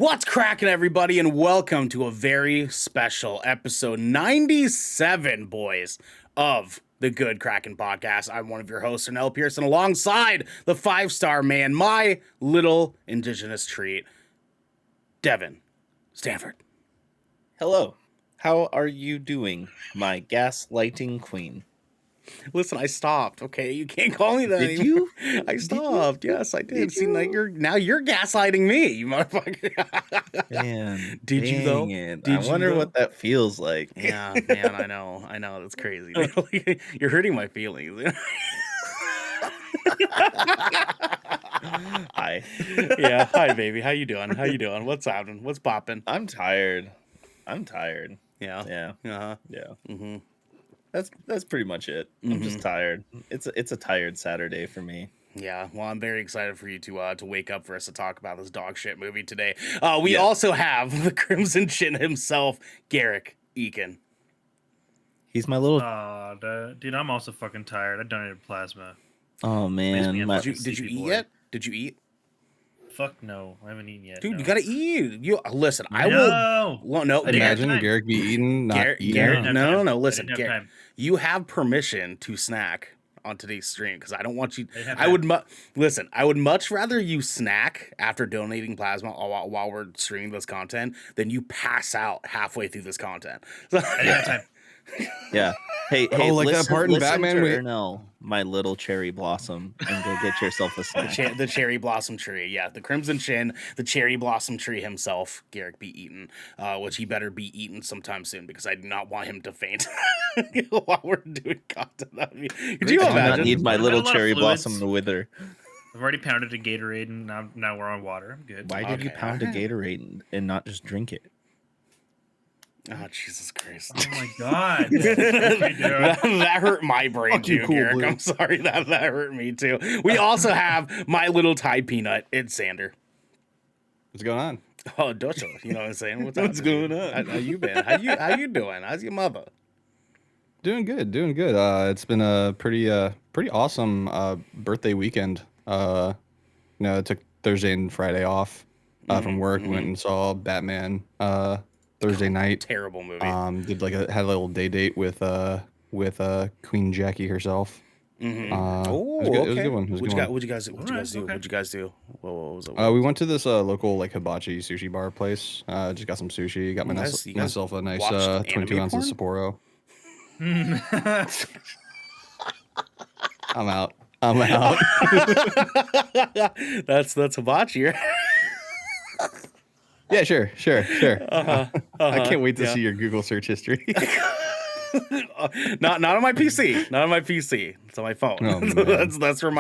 What's cracking, everybody, and welcome to a very special episode 97, boys, of the Good Kraken podcast. I'm one of your hosts, Ernell Pearson, alongside the five-star man, my little indigenous treat, Devin Stanford. Hello. How are you doing, my gaslighting queen? Listen, I stopped. Okay, you can't call me that. Did anymore. you? I stopped. Yes, I did. Did See, you? now you're gaslighting me, you motherfucker. Man, Did you though? it. Did I you wonder though? what that feels like. Yeah, man, I know, that's crazy. You're hurting my feelings. Hi. Yeah, hi, baby. How you doing? What's happening? What's popping? I'm tired. Yeah. Yeah. Uh-huh. Yeah. Mm-hmm. That's pretty much it. I'm just tired. It's a tired Saturday for me. Yeah, well, I'm very excited for you to wake up for us to talk about this dog shit movie today. We also have the Crimson Chin himself, Garrick Eakin. He's my little. Dude, I'm also fucking tired. I donated plasma. Oh man, Did you eat yet? Did you eat? Fuck no, I haven't eaten yet. Dude, no. you gotta eat. You listen. I will. No. Well, no. I didn't have Imagine time. Garrick be eating, not eating. Garrett, didn't have no. time. I Listen, didn't have Garrett, time. you have permission to snack on today's stream because I don't want you. didn't have I time. would listen. I would much rather you snack after donating plasma while we're streaming this content than you pass out halfway through this content. So, I didn't have time. Yeah. Hey, like that part in listen Batman to where- Ernell, my little cherry blossom, and go get yourself a snack. the cherry blossom tree, yeah, the Crimson Chin, the cherry blossom tree himself, Garrick B. Eaton, which he better be eaten sometime soon because I do not want him to faint while we're doing content. Could you I do not imagine? need my I've got little a lot of cherry fluids. blossom to wither. I've already pounded a Gatorade, and now we're on water. I'm good. Why did you Okay, pound alright. a Gatorade and not just drink it? Oh, Jesus Christ. Oh my god. Okay, dude. that hurt my brain Fuck you, too, Cool Garrick. Blue. I'm sorry that hurt me too. We also have my little Thai peanut. It's Sander. What's going on? Oh, Docho. You know what I'm saying? What's happening? going on? How you been? How you doing? How's your mother? Doing good. It's been a pretty awesome birthday weekend. I took Thursday and Friday off from work. Went and saw Batman Thursday night. Terrible movie. Had a little day date with Queen Jackie herself. It was good. It was a good one. What'd you guys do? Okay. What'd you guys do? What was it? We went to this local hibachi sushi bar place. Just got some sushi. Got You guys myself a nice watched 22 anime ounces porn? Sapporo. I'm out. That's hibachi. Right? Yeah, sure. I can't wait to yeah. see your Google search history. Not on my PC. Not on my PC. It's on my phone. Oh, man. that's where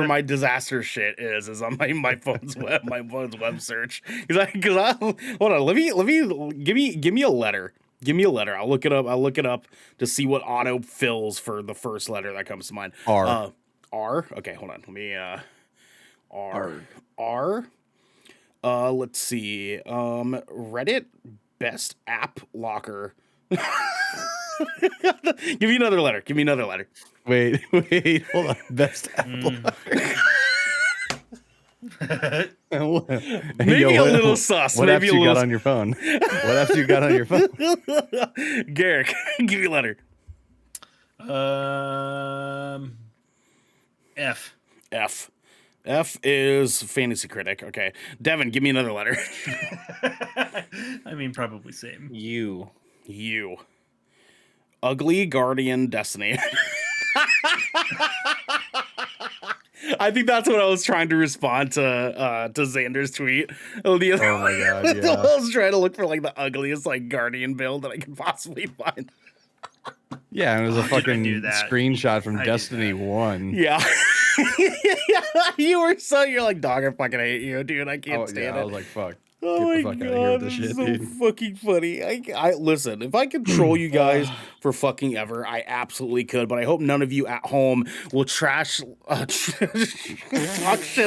my disaster shit is on my phone's web search. Cause hold on. Let me give me a letter. Give me a letter. I'll look it up to see what auto fills for the first letter that comes to mind. R. R. Okay, hold on. Let me R. Let's see. Reddit best app locker. Give me another letter. Wait, hold on. Best Apple. Maybe a little sus. What Maybe apps a you little got on your phone? What apps you got on your phone? Garrick, give me a letter. F. F is fantasy critic. Okay. Devin, give me another letter. I mean, probably same. You. Ugly Guardian Destiny. I think that's what I was trying to respond to Xander's tweet. Oh my God, yeah. I was trying to look for the ugliest Guardian build that I could possibly find. Yeah, it was a fucking do that. screenshot from I do Destiny 1. Yeah. You're like, dog, I fucking hate you, dude. I can't stand I it. was like, fuck. Oh Get my the fuck out of here with god, this it's shit, so dude. fucking funny. I listen. If I could troll you guys for fucking ever, I absolutely could. But I hope none of you at home will talk shit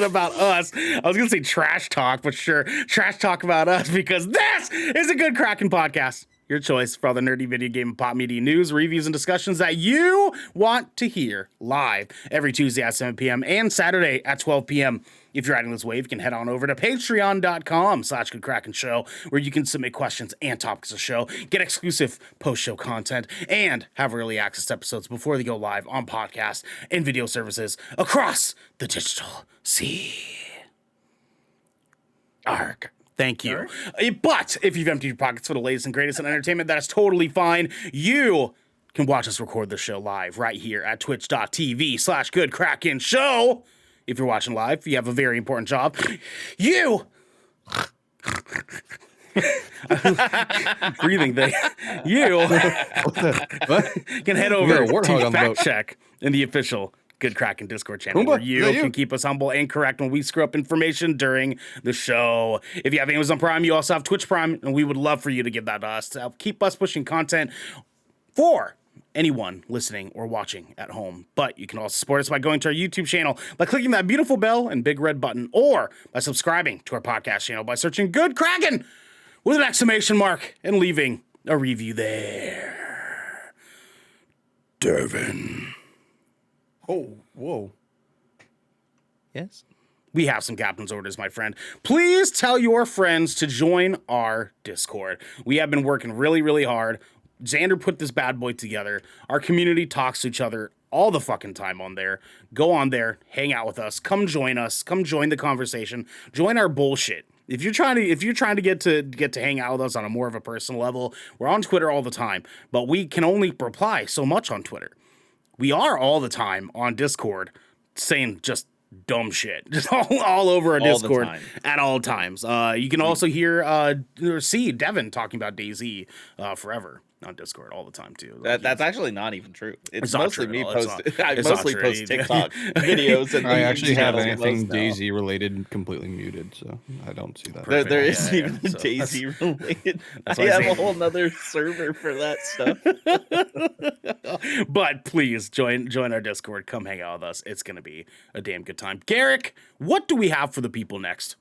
about us. I was gonna say trash talk, but sure, trash talk about us because this is a Good Kraken podcast. your choice for all the nerdy video game and pop media news, reviews, and discussions that you want to hear live every Tuesday at 7 p.m. and Saturday at 12 p.m. If you're riding this wave, you can head on over to patreon.com/GoodKraken Show, where you can submit questions and topics of the show, get exclusive post-show content, and have early access to episodes before they go live on podcasts and video services across the digital sea. Arg. Thank you. But if you've emptied your pockets for the latest and greatest in entertainment, that is totally fine. You can watch us record the show live right here at twitch.tv/GoodKraken Show. If you're watching live, you have a very important job. You breathing thing. You can head over to Fact Check in the official Good Kraken Discord channel, where you can keep us humble and correct when we screw up information during the show. If you have Amazon Prime, you also have Twitch Prime, and we would love for you to give that to us to help keep us pushing content for anyone listening or watching at home. But you can also support us by going to our YouTube channel, by clicking that beautiful bell and big red button, or by subscribing to our podcast channel by searching Good Kraken with an exclamation mark and leaving a review there. Devin. Oh, whoa. Yes. We have some captain's orders, my friend. Please tell your friends to join our Discord. We have been working really, really hard. Xander put this bad boy together. Our community talks to each other all the fucking time on there. Go on there, hang out with us. Come join us. Come join the conversation. Join our bullshit. If you're trying to get to hang out with us on a more of a personal level, we're on Twitter all the time, but we can only reply so much on Twitter. We are all the time on Discord saying just dumb shit, just all over our Discord at all times. You can also hear or see Devin talking about DayZ forever on Discord all the time too. That's actually not even true. It's mostly me posting. I mostly post TikTok videos, and I actually have anything DayZ related completely muted, so I don't see that. There isn't even a DayZ related. I have a whole nother server for that stuff. But please join our Discord. Come hang out with us. It's gonna be a damn good time. Garrick, what do we have for the people next?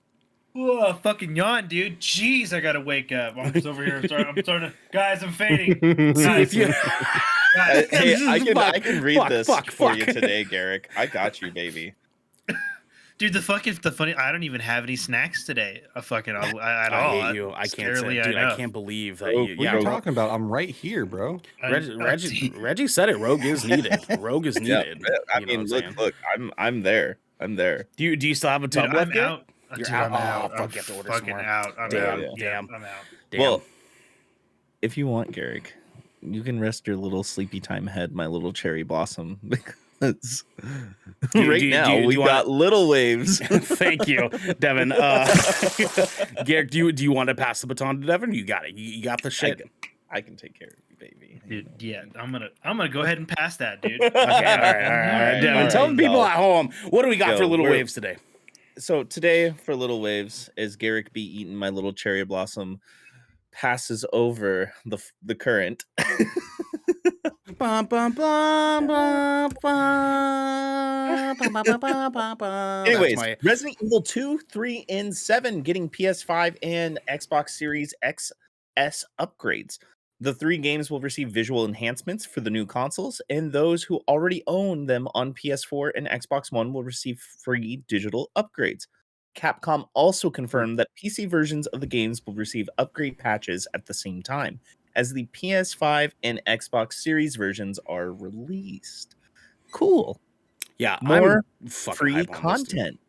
Whoa, fucking yawn, dude. Jeez, I gotta wake up. I'm just over here. I'm starting to. Guys, I'm fading. Guys, Hey, I can read this for you today, Garrick. I got you, baby. Dude, the funny. I don't even have any snacks today. At all. I hate you. I can't say, dude. I can't believe that you. What are you talking about? I'm right here, bro. Reggie said it. Rogue is needed. Rogue is needed. Yeah, I mean, look. I'm there. Do you still have a tub left? I'm out. You're Dude, out. I'm out. Fuck, I'm you have to order fucking some more. out. I'm Damn. I'm out. Well, if you want, Garrick, you can rest your little sleepy time head, my little cherry blossom, because we got little waves. Thank you, Devin. Garrick, do you want to pass the baton to Devin? You got it. You got the shit. I can take care of you, baby. Dude, yeah, I'm gonna go ahead and pass that, dude. Okay, all right. Devin, tell the people at home, what do we got for Little Waves today? So today for Little Waves, as Garrick B. Eaton, my little cherry blossom, passes over the current. Anyways, Resident Evil 2, 3, and 7 getting PS5 and Xbox Series XS upgrades. The 3 games will receive visual enhancements for the new consoles, and those who already own them on PS4 and Xbox One will receive free digital upgrades. Capcom also confirmed that PC versions of the games will receive upgrade patches at the same time as the PS5 and Xbox Series versions are released. Cool. Yeah, more free content.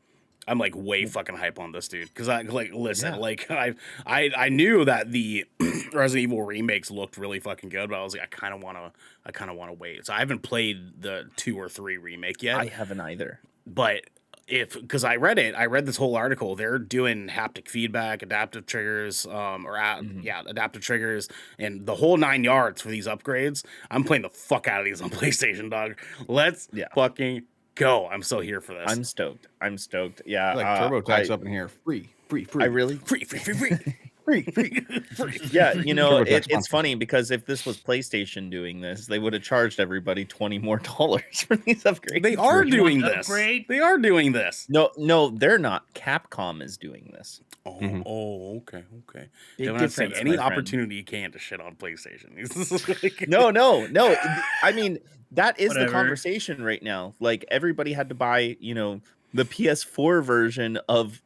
I'm like way fucking hype on this, dude. Because I knew that the Resident Evil remakes looked really fucking good, but I was like, I kind of want to wait. So I haven't played the 2 or 3 remake yet. I haven't either. But because I read this whole article, they're doing haptic feedback, adaptive triggers, adaptive triggers, and the whole 9 yards for these upgrades. I'm playing the fuck out of these on PlayStation, dog. Let's fucking go. I'm so here for this. I'm stoked. Yeah. Like TurboTax up in here. Free. I really free. free. Yeah, TurboTax it's funny because if this was PlayStation doing this, they would have charged everybody $20 more for these upgrades. They are You doing want to this. upgrade? They are doing this. No, they're not. Capcom is doing this. Okay. Big They want to take difference, any my friend. opportunity you can to shit on PlayStation. No. I mean, that is the Whatever. conversation right now. Like everybody had to buy, the PS4 version of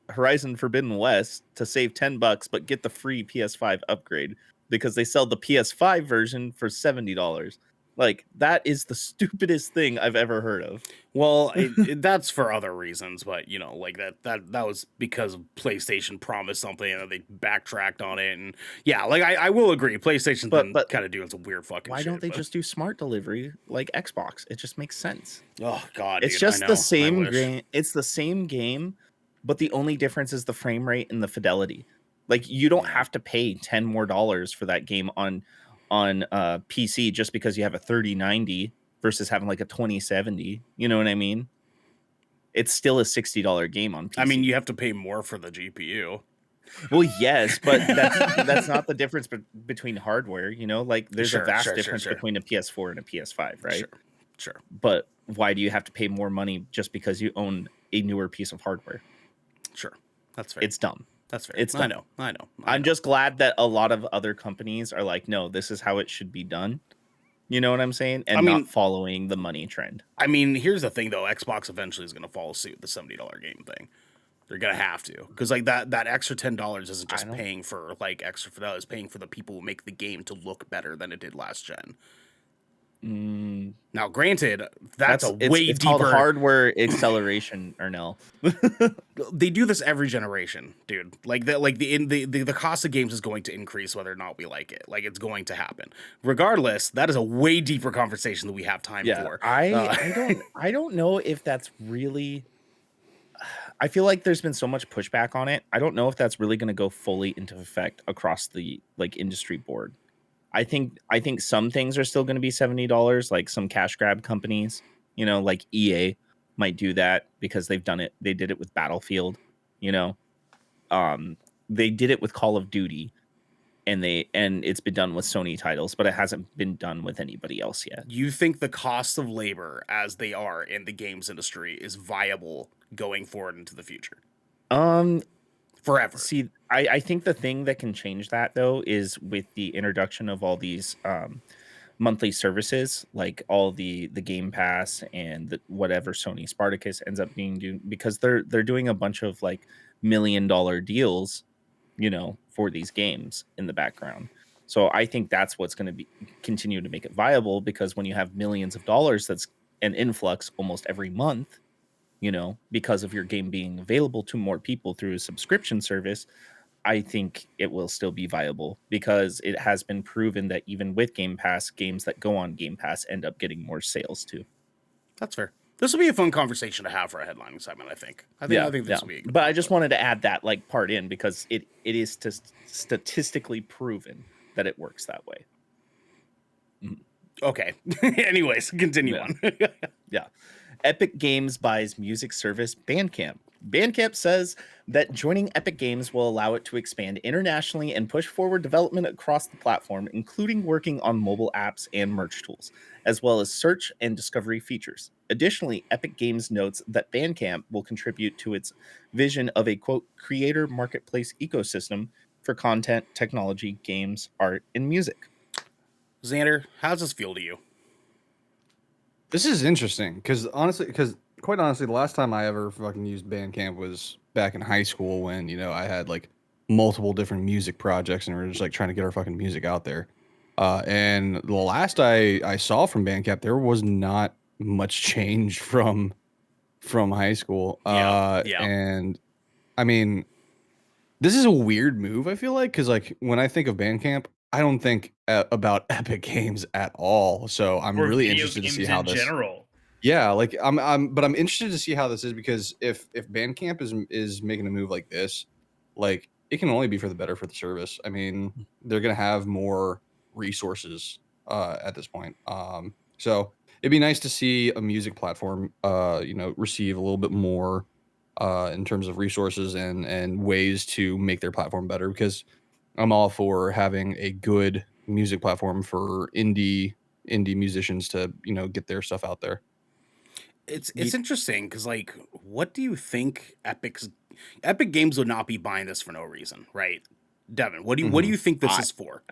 Horizon Forbidden West to save $10, but get the free PS5 upgrade because they sell the PS5 version for $70. Like that is the stupidest thing I've ever heard of. Well, that's for other reasons, but like that was because PlayStation promised something and then they backtracked on it, and yeah, like I will agree, PlayStation's been kind of doing some weird fucking. Why shit, don't they just do smart delivery like Xbox? It just makes sense. Oh God, It's dude, just I the know, I same wish. game. It's the same game, but the only difference is the frame rate and the fidelity. Like you don't have to pay $10 more for that game on PC just because you have a 3090 versus having like a 2070. You know what I mean? It's still a $60 game on PC. I mean, you have to pay more for the GPU. Well, yes, but that's not the difference between hardware. Like there's a vast difference between a PS4 and a PS5, right? Sure. But why do you have to pay more money just because you own a newer piece of hardware? Sure, that's fair. It's dumb. That's fair. It's dumb. I know. I'm just glad that a lot of other companies are like, no, this is how it should be done. You know what I'm saying? And not following the money trend. I mean, here's the thing, though. Xbox eventually is going to follow suit, the $70 game thing. They're going to have to. Because, like, that extra $10 isn't just paying for, like, extra fidelity. It's paying for the people who make the game to look better than it did last gen. Now, granted, that's a way it's deeper. called hardware acceleration, Ernell. They do this every generation, dude. Like the cost of games is going to increase whether or not we like it. Like it's going to happen. Regardless, that is a way deeper conversation that we have time for. I don't know if that's really. I feel like there's been so much pushback on it. I don't know if that's really going to go fully into effect across the industry board. I think some things are still going to be $70, like some cash grab companies, like EA might do that because they've done it. They did it with Battlefield, they did it with Call of Duty, and it's been done with Sony titles, but it hasn't been done with anybody else yet. You think the cost of labor as they are in the games industry is viable going forward into the future? Forever. See, I think the thing that can change that though is with the introduction of all these monthly services, like all the Game Pass and whatever Sony Spartacus ends up being because they're doing a bunch of like $1 million deals, for these games in the background. So I think that's what's going to continue to make it viable, because when you have millions of dollars, that's an influx almost every month. Because of your game being available to more people through a subscription service, I think it will still be viable, because it has been proven that even with Game Pass, games that go on Game Pass end up getting more sales too. That's fair. This will be a fun conversation to have for a headlining segment, I think. I think this will be. But I just wanted to add that part in because it is statistically proven that it works that way. Okay. Anyways, continue on. Yeah. Epic Games buys music service Bandcamp. Bandcamp says that joining Epic Games will allow it to expand internationally and push forward development across the platform, including working on mobile apps and merch tools, as well as search and discovery features. Additionally, Epic Games notes that Bandcamp will contribute to its vision of a, quote, creator marketplace ecosystem for content, technology, games, art, and music. Xander, how does this feel to you? This is interesting because quite honestly, the last time I ever fucking used Bandcamp was back in high school when, I had like multiple different music projects and we were just like trying to get our fucking music out there. And the last I saw from Bandcamp, there was not much change from high school. And I mean, this is a weird move, I feel like, because like when I think of Bandcamp, I don't think about Epic Games at all. So I'm really interested to see how this. General. Yeah, like I'm interested to see how this is, because if Bandcamp is making a move like this, like it can only be for the better for the service. I mean, they're gonna have more resources at this point. So it'd be nice to see a music platform, receive a little bit more in terms of resources and ways to make their platform better, because I'm all for having a good music platform for indie musicians to, get their stuff out there. It's interesting because, like, what do you think Epic Games would not be buying this for no reason, right? Devin, what do you think this is for?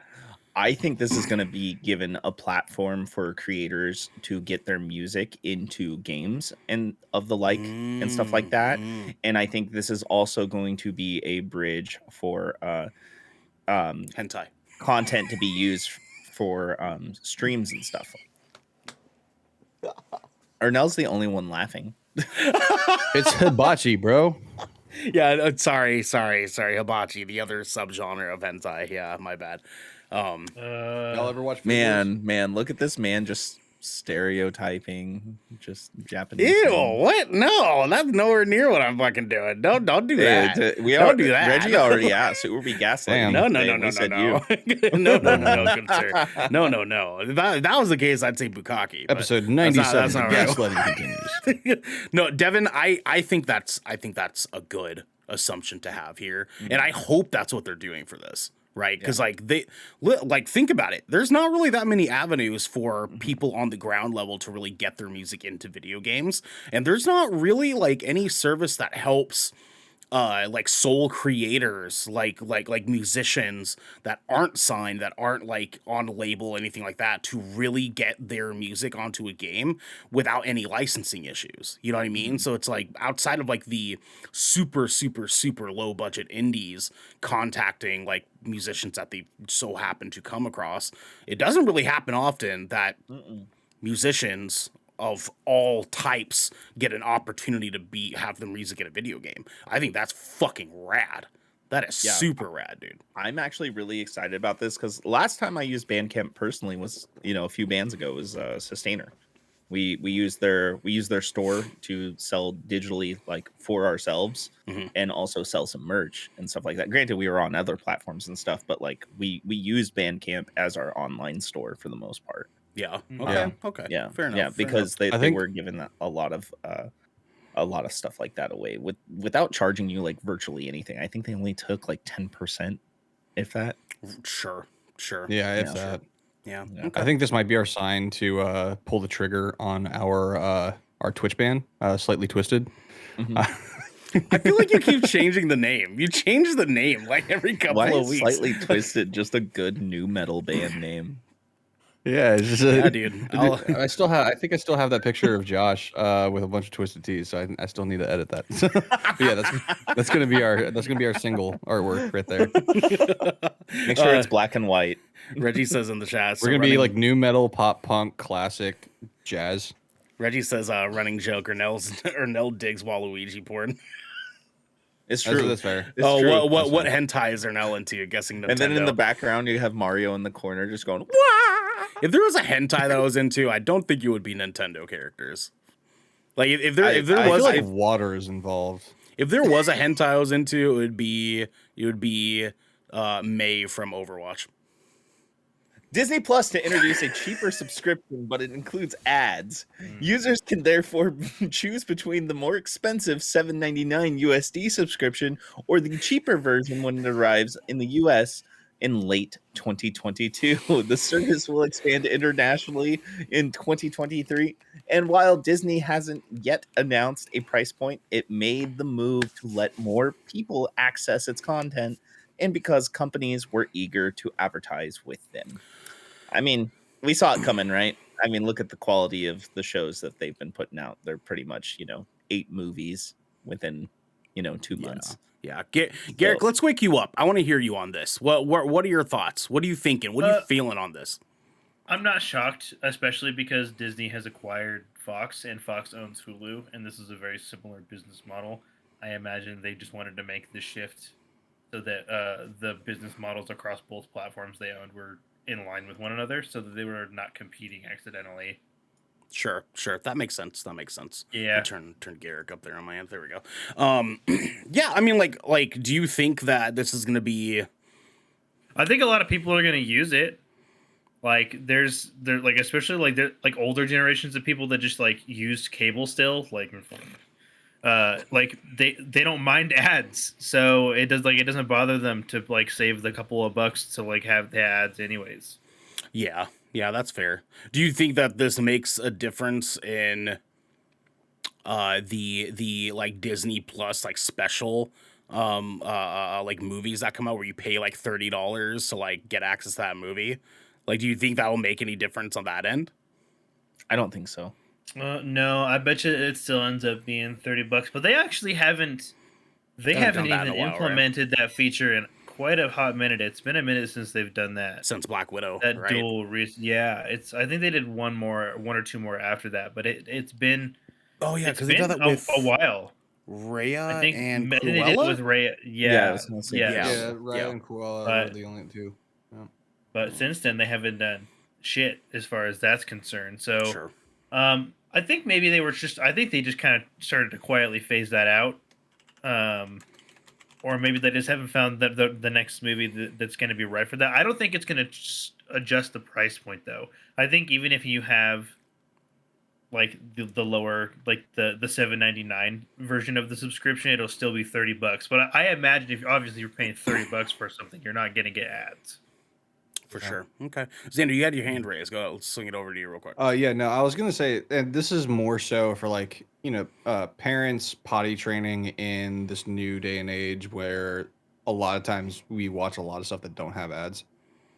I think this is going to be given a platform for creators to get their music into games and of the like and stuff like that. And I think this is also going to be a bridge for hentai content to be used for streams and stuff. Ernell's the only one laughing. It's hibachi, bro. Yeah, sorry, Hibachi, the other subgenre of hentai. Yeah, my bad. Y'all ever watch Man, look at this man just stereotyping just Japanese. Ew, men. what? No, that's nowhere near what I'm fucking doing. Don't do that. Don't do that. Reggie already asked. It would be gaslighting. No, good sir. No. If that was the case, I'd say Bukkake. Episode 97. That's not right. Gaslighting continues. No, Devin, I think that's a good assumption to have here, and I hope that's what they're doing for this. Right, because think about it. There's not really that many avenues for people on the ground level to really get their music into video games, and there's not really like any service that helps like sole creators, like musicians that aren't signed, that aren't like on a label, anything like that, to really get their music onto a game without any licensing issues. You know what I mean? So it's like outside of like the super low budget indies contacting like musicians that they so happen to come across, it doesn't really happen often that musicians of all types get an opportunity to have their music in a video game. I think that's fucking rad. That is super rad, dude. I'm actually really excited about this because last time I used Bandcamp personally was, a few bands ago, was Sustainer. We used their store to sell digitally like for ourselves and also sell some merch and stuff like that. Granted, we were on other platforms and stuff, but like we used Bandcamp as our online store for the most part. Yeah. Okay. Yeah. Fair enough. Yeah, because they were giving a lot of stuff like that away without charging you like virtually anything. I think they only took like 10%, if that. Sure. Yeah, if that. Yeah. Okay. I think this might be our sign to pull the trigger on our Twitch ban, Slightly Twisted. I feel like you keep changing the name. You change the name like every couple of weeks. Slightly Twisted, just a good new metal band name. Yeah, it's just dude. I think I still have that picture of Josh with a bunch of twisted tees, so I still need to edit that. But yeah, that's gonna be our single artwork right there. Make sure it's black and white. Reggie says in the chat, we're gonna be like new metal, pop punk, classic, jazz. Reggie says running joke, Nell digs Waluigi porn. It's true. That's fair. True. What hentai is Nell into? Guessing Nintendo. And then in the background you have Mario in the corner just going, "Wah!" If there was a hentai that I was into, I don't think it would be Nintendo characters. Like if there was feel like water is involved. If there was a hentai I was into, it would be Mei from Overwatch. Disney Plus to introduce a cheaper subscription, but it includes ads. Users can therefore choose between the more expensive $7.99 USD subscription or the cheaper version when it arrives in the US in late 2022. The service will expand internationally in 2023. And while Disney hasn't yet announced a price point, it made the move to let more people access its content, and because companies were eager to advertise with them. I mean, we saw it coming, right? I mean, look at the quality of the shows that they've been putting out. They're pretty much, 8 movies within, 2 months. Yeah. Garrick, let's wake you up. I want to hear you on this. What are your thoughts? What are you thinking? What are you feeling on this? I'm not shocked, especially because Disney has acquired Fox and Fox owns Hulu, and this is a very similar business model. I imagine they just wanted to make the shift so that the business models across both platforms they owned were in line with one another, so that they were not competing accidentally. Sure. That makes sense. Yeah. Turn Garrick up there on my end. There we go. Yeah. I mean, like, do you think that this is gonna be? I think a lot of people are gonna use it. Like, especially older generations of people that just like used cable still. Like, like they don't mind ads, so it doesn't bother them to like save the couple of bucks to like have the ads anyways. Yeah, that's fair. Do you think that this makes a difference in the like Disney Plus like special like movies that come out where you pay like $30 to like get access to that movie? Like, do you think that will make any difference on that end? I don't think so. No, I bet you it still ends up being $30, but they actually haven't. They Haven't haven't done that in even a while, right? implemented that feature in quite a hot minute. It's been a minute since they've done that. Since Black Widow, That right? yeah. I think they did one or two more after that, but it's been. Oh yeah, It's because they did been that with a while. Rhea I think and they did it with Cruella. Ray. I Yeah, was gonna say yes. Yeah, Ryan and Cruella But- were the only two. Yeah. But since then, they haven't done shit as far as that's concerned. So, Sure. I think maybe they were just. I think they just kind of started to quietly phase that out. Or maybe they just haven't found the next movie that's going to be right for that. I don't think it's going to adjust the price point though. I think even if you have like the lower, like the $7.99 version of the subscription, it'll still be $30. But I imagine if obviously you're paying $30 for something, you're not going to get ads. For sure. Okay. Xander, you had your hand raised. Go ahead. Let's swing it over to you real quick. Yeah, no, I was gonna say, and this is more so for like, parents potty training in this new day and age where a lot of times we watch a lot of stuff that don't have ads.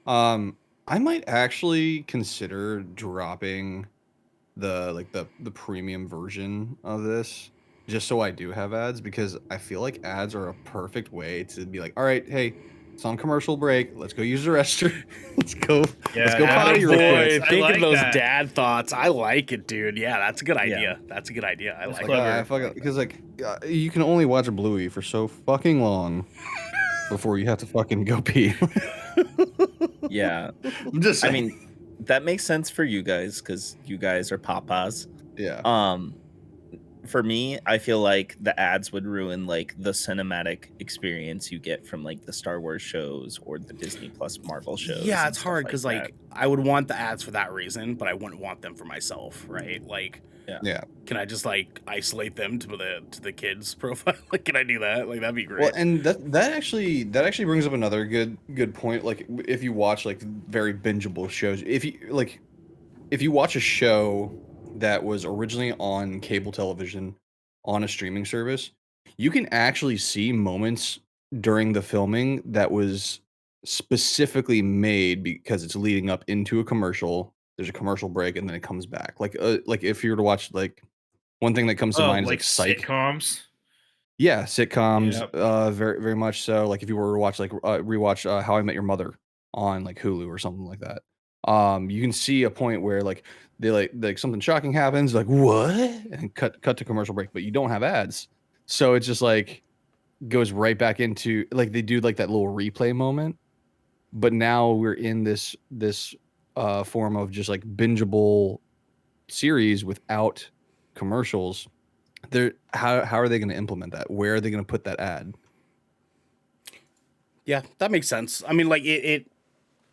I might actually consider dropping the premium version of this just so I do have ads, because I feel like ads are a perfect way to be like, all right, hey, it's on commercial break. Let's go use the restroom. let's go potty real quick. I Think like of those that. dad thoughts. I like it, dude. Yeah, that's a good idea. That's a good idea. I like it. Because you can only watch a Bluey for so fucking long before you have to fucking go pee. Yeah, I'm just I saying. mean, that makes sense for you guys because you guys are papas. Yeah. For me, I feel like the ads would ruin like the cinematic experience you get from like the Star Wars shows or the Disney Plus Marvel shows. Yeah, and it's stuff hard because that. like I would want the ads for that reason, but I wouldn't want them for myself, right? Like, Yeah. can I just like isolate them to the kids' profile? Like, can I do that? Like, that'd be great. Well, and that actually brings up another good point. Like, if you watch like very bingeable shows, if you watch a show that was originally on cable television on a streaming service, you can actually see moments during the filming that was specifically made because it's leading up into a commercial. There's a commercial break and then it comes back. Like if you were to watch, like, one thing that comes to mind is like Psych. sitcoms. Yeah, sitcoms, Yep. very very much so. Like if you were to watch rewatch How I Met Your Mother on like Hulu or something like that, you can see a point where like they like something shocking happens, like what, and cut to commercial break, but you don't have ads, so it's just like goes right back into like they do like that little replay moment, but now we're in this form of just like bingeable series without commercials. How are they going to implement that? Where are they going to put that ad? Yeah, that makes sense. I mean, like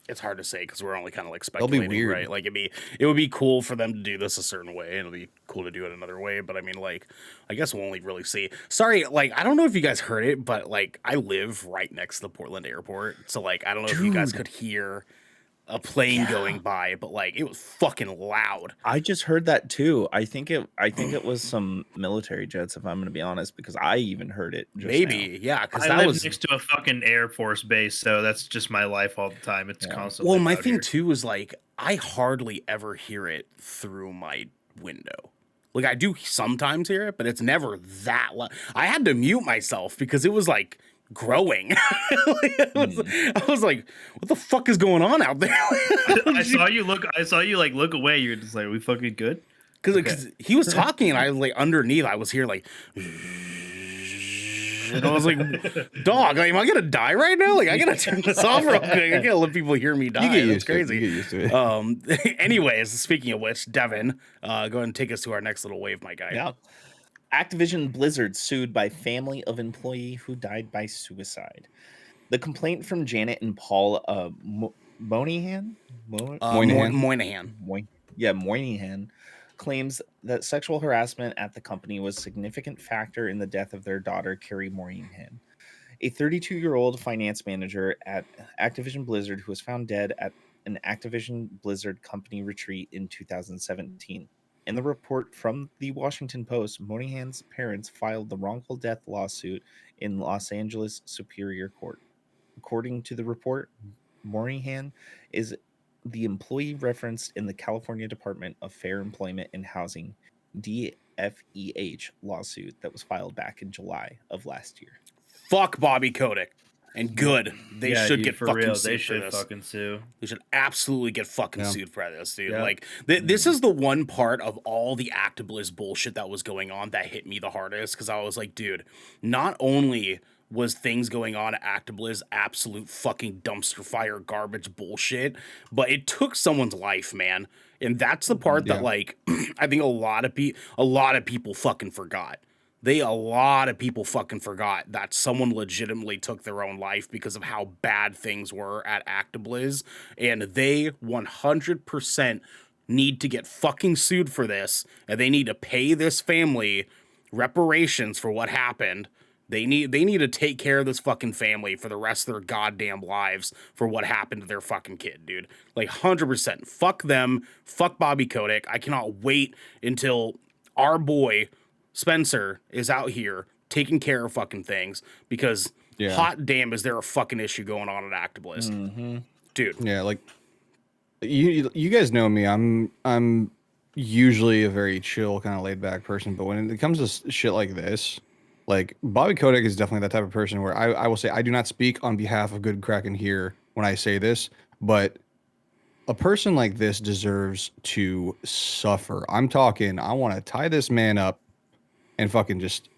it's hard to say because we're only kind of like speculating, weird. right? Like it would be cool for them to do this a certain way, and it'll be cool to do it another way. But I mean, like, I guess we'll only really see. Sorry, like, I don't know if you guys heard it, but like, I live right next to the Portland airport, so like, I don't know if you guys could hear a plane going by, but like, it was fucking loud. I just heard that too. I think it was some military jets, if I'm going to be honest, because I even heard it. Just Maybe, yeah, because I that live was next to a fucking Air Force base, so that's just my life all the time. It's constantly. well. My loud thing here. too is like, I hardly ever hear it through my window. Like, I do sometimes hear it, but it's never that loud. I had to mute myself because it was like growing. I was like, what the fuck is going on out there? I saw you look away. You're just like, are we fucking good? Because he was talking and I was like underneath, I was here like, and I was like, dog, like, am I gonna die right now? Like, I gotta turn this off real quick. I gotta let people hear me die. You get That's used crazy. to it. You get used to it. Anyways, speaking of which, Devin, go ahead and take us to our next little wave, my guy. Yeah. Activision Blizzard sued by family of employee who died by suicide. The complaint from Janet and Paul Moynihan. Moynihan claims that sexual harassment at the company was a significant factor in the death of their daughter, Carrie Moynihan, a 32-year-old finance manager at Activision Blizzard who was found dead at an Activision Blizzard company retreat in 2017. In the report from the Washington Post, Moynihan's parents filed the wrongful death lawsuit in Los Angeles Superior Court. According to the report, Moynihan is the employee referenced in the California Department of Fair Employment and Housing DFEH lawsuit that was filed back in July of last year. Fuck Bobby Kotick. And good. They should dude, get for fucking real. sued They for should this. fucking sue. They should absolutely get fucking Yeah. sued for this, dude. Yeah. Like, this is the one part of all the ActiBliz bullshit that was going on that hit me the hardest, because I was like, dude, not only was things going on at ActiBliz absolute fucking dumpster fire garbage bullshit, but it took someone's life, man. And that's the part that, like, I think a lot of people fucking forgot. A lot of people fucking forgot that someone legitimately took their own life because of how bad things were at ActiBliz, and they 100% need to get fucking sued for this, and they need to pay this family reparations for what happened. They need to take care of this fucking family for the rest of their goddamn lives for what happened to their fucking kid, dude. Like 100%. Fuck them. Fuck Bobby Kotick. I cannot wait until our boy Spencer is out here taking care of fucking things, because hot damn is there a fucking issue going on at ActiBliz. Dude. Yeah, like you guys know me. I'm usually a very chill, kind of laid back person, but when it comes to shit like this, like Bobby Kotick is definitely that type of person where I will say I do not speak on behalf of Good Kraken here when I say this, but a person like this deserves to suffer. I'm talking, I want to tie this man up and fucking just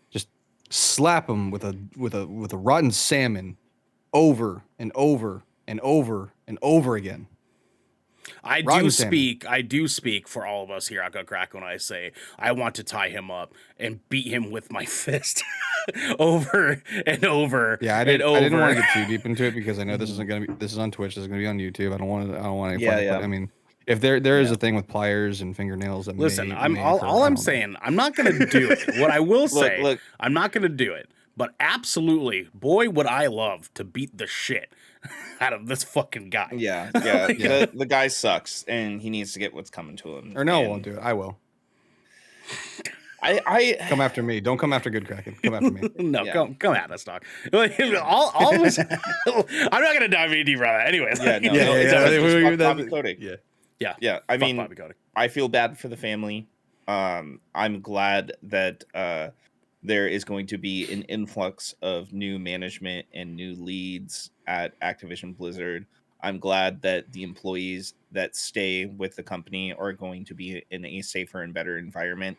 slap him with a rotten salmon over and over and over and over again. I do speak for all of us here at Good Kraken when I say I want to tie him up and beat him with my fist over and over. Yeah, I didn't want to get too deep into it because I know this is on Twitch, this is gonna be on YouTube. I don't want to but I mean, if there is a thing with pliers and fingernails that listen, I'm saying I'm not gonna do it. What I will say, look, I'm not gonna do it. But absolutely, boy, would I love to beat the shit out of this fucking guy. Yeah. The guy sucks, and he needs to get what's coming to him. Or no, I won't do it. I will. I come after me. Don't come after Good Kraken. Come after me. No, come at us, dog. I'm not gonna dive any deeper on that. Anyways. Yeah. I mean, I feel bad for the family. I'm glad that there is going to be an influx of new management and new leads at Activision Blizzard. I'm glad that the employees that stay with the company are going to be in a safer and better environment.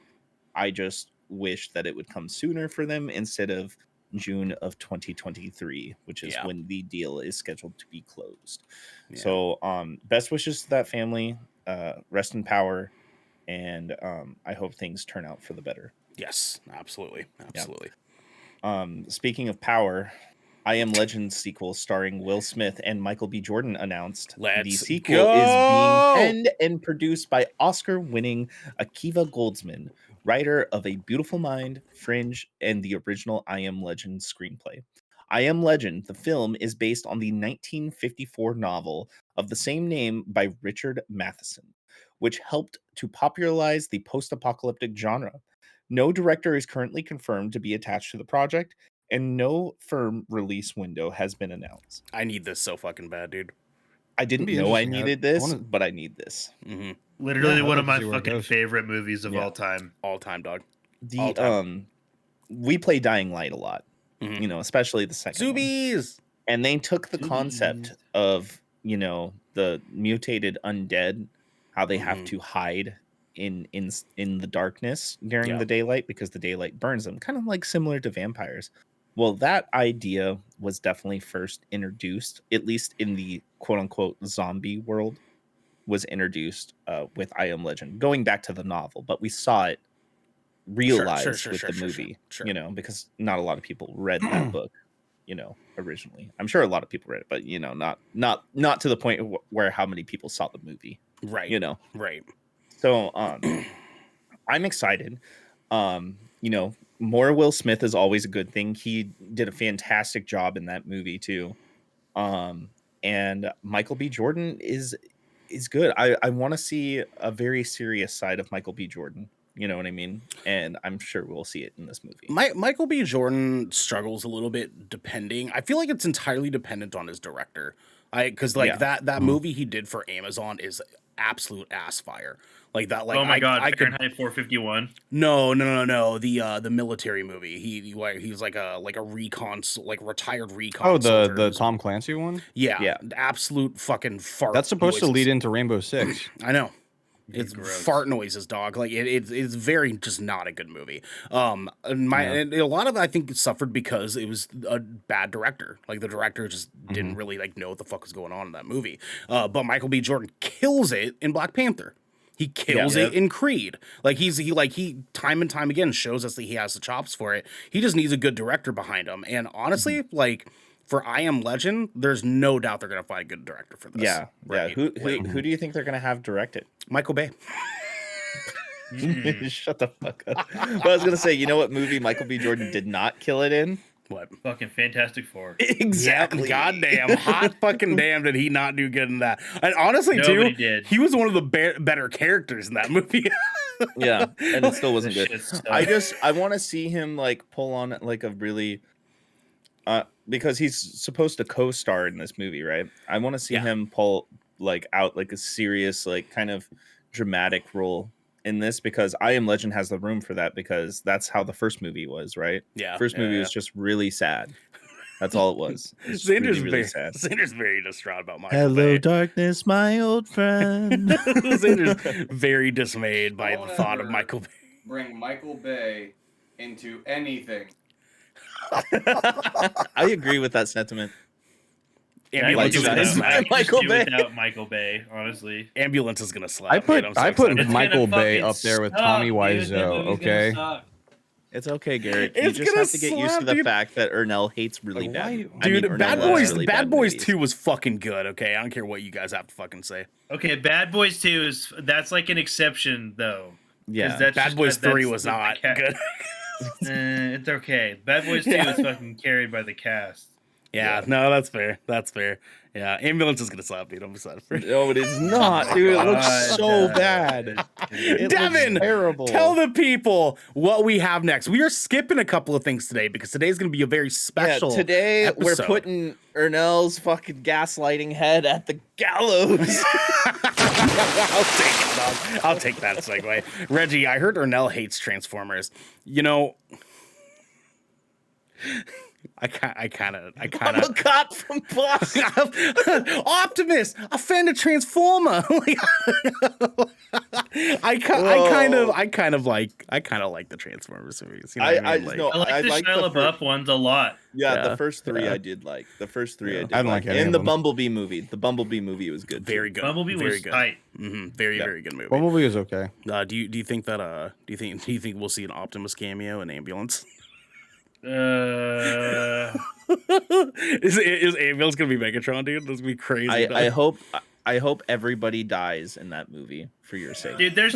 I just wish that it would come sooner for them instead of June of 2023, which is when the deal is scheduled to be closed. Yeah. So best wishes to that family. Rest in power. And I hope things turn out for the better. Yes, absolutely. Speaking of power, I Am Legend sequel starring Will Smith and Michael B. Jordan announced. The sequel is being penned and produced by Oscar-winning Akiva Goldsman, writer of A Beautiful Mind, Fringe, and the original I Am Legend screenplay. I Am Legend, the film, is based on the 1954 novel of the same name by Richard Matheson, which helped to popularize the post-apocalyptic genre. No director is currently confirmed to be attached to the project, and no firm release window has been announced. I need this so fucking bad, dude. I didn't know I needed this, but I need this. Mm-hmm. Literally one of my fucking favorite movies of all time. All time, dog. We play Dying Light a lot, you know, especially the second Zoobies! One. And they took the concept of, you know, the mutated undead, how they have to hide in the darkness during the daylight because the daylight burns them, kind of like similar to vampires. Well, that idea was definitely first introduced, at least in the quote unquote zombie world, was introduced with I Am Legend, going back to the novel, but we saw it realized with the movie, you know, because not a lot of people read that book, you know, originally. I'm sure a lot of people read it, but you know, not to the point where how many people saw the movie, right? You know, right. So I'm excited. More Will Smith is always a good thing. He did a fantastic job in that movie too. And Michael B. Jordan is good. I want to see a very serious side of Michael B. Jordan. You know what I mean? And I'm sure we'll see it in this movie. Michael B. Jordan struggles a little bit depending. I feel like it's entirely dependent on his director. Because that movie he did for Amazon is absolute ass fire. Like that. Like, oh my god, I could. Fahrenheit 451. No. The military movie. He's like a recon, like retired recon. Oh, soldier. the Tom Clancy one. Yeah. Absolute fucking fart. That's supposed to noises. lead into Rainbow Six. I know. It's gross. fart noises, dog. Like it's very just not a good movie. And a lot of it, I think, suffered because it was a bad director. Like the director just didn't really like know what the fuck was going on in that movie. But Michael B. Jordan kills it in Black Panther. He kills it in Creed. Like he time and time again shows us that he has the chops for it. He just needs a good director behind him. And honestly, like. For I Am Legend, there's no doubt they're gonna find a good director for this. Yeah, right? Who do you think they're gonna have direct it? Michael Bay. Shut the fuck up. But I was gonna say, you know what movie Michael B. Jordan did not kill it in? What? Fucking Fantastic Four. Exactly. Yeah, goddamn, hot fucking damn, did he not do good in that? And honestly, Nobody too, did. he was one of the better characters in that movie. Yeah, and it still wasn't good. Shit sucked. I want to see him like pull on like a really. Because he's supposed to co-star in this movie, right? I want to see him pull like out like a serious, like kind of dramatic role in this, because I Am Legend has the room for that, because that's how the first movie was, right? Yeah. First movie was just really sad. That's all it was. It was Xander's really sad. Xander's very distraught about Michael Bay. darkness, my old friend. Xander's very dismayed by the thought of Michael Bay. Bring Michael Bay into anything. I agree with that sentiment. Ambulance is gonna slap. Michael Bay. Without Michael Bay, honestly. Ambulance is gonna slap. I put dude. I'm so I put excited. Michael It's gonna Bay fucking up there with suck, Tommy dude. Wiseau. That movie's Okay. gonna suck. It's okay, Garrett. You It's just gonna have to get used to slap, the dude. fact that Ernell hates really Like, bad. why- Dude, Ernell Bad loves Boys, really Bad Boys movies. 2 was fucking good. Okay, I don't care what you guys have to fucking say. Okay, Bad Boys 2 that's like an exception though. Yeah. That's Bad just- Boys 3 that's was the not ca- good. It's okay. Bad Boys 2 is fucking carried by the cast. Yeah, no, that's fair. That's fair. Yeah, Ambulance is gonna slap, dude. I'm excited for it. No, it is not, dude. It looks God, so bad. It Devin, looks terrible. tell the people what we have next. We are skipping a couple of things today because today's gonna be a very Yeah, special. today we're episode. putting Ernell's fucking gaslighting head at the gallows. I'll take it, dog. I'll take that segue. Reggie, I heard Ernell hates Transformers. You know, I kind of. I'm a cop from Boston. Optimus, a fan of Transformer. I kind of like the Transformers movies. You know what I mean? no, I like the Shia LaBeouf ones a lot. Yeah, Yeah, the first three yeah. I did like. The first three I did. I didn't like any and of the them. Bumblebee movie. The Bumblebee movie was good. Very good. Bumblebee very was good. tight. Very good movie. Bumblebee is okay. Do you think that do you think we'll see an Optimus cameo in Ambulance? Uh, is Ambulance gonna be Megatron, dude? That's gonna be crazy. I hope everybody dies in that movie for your sake. dude, there's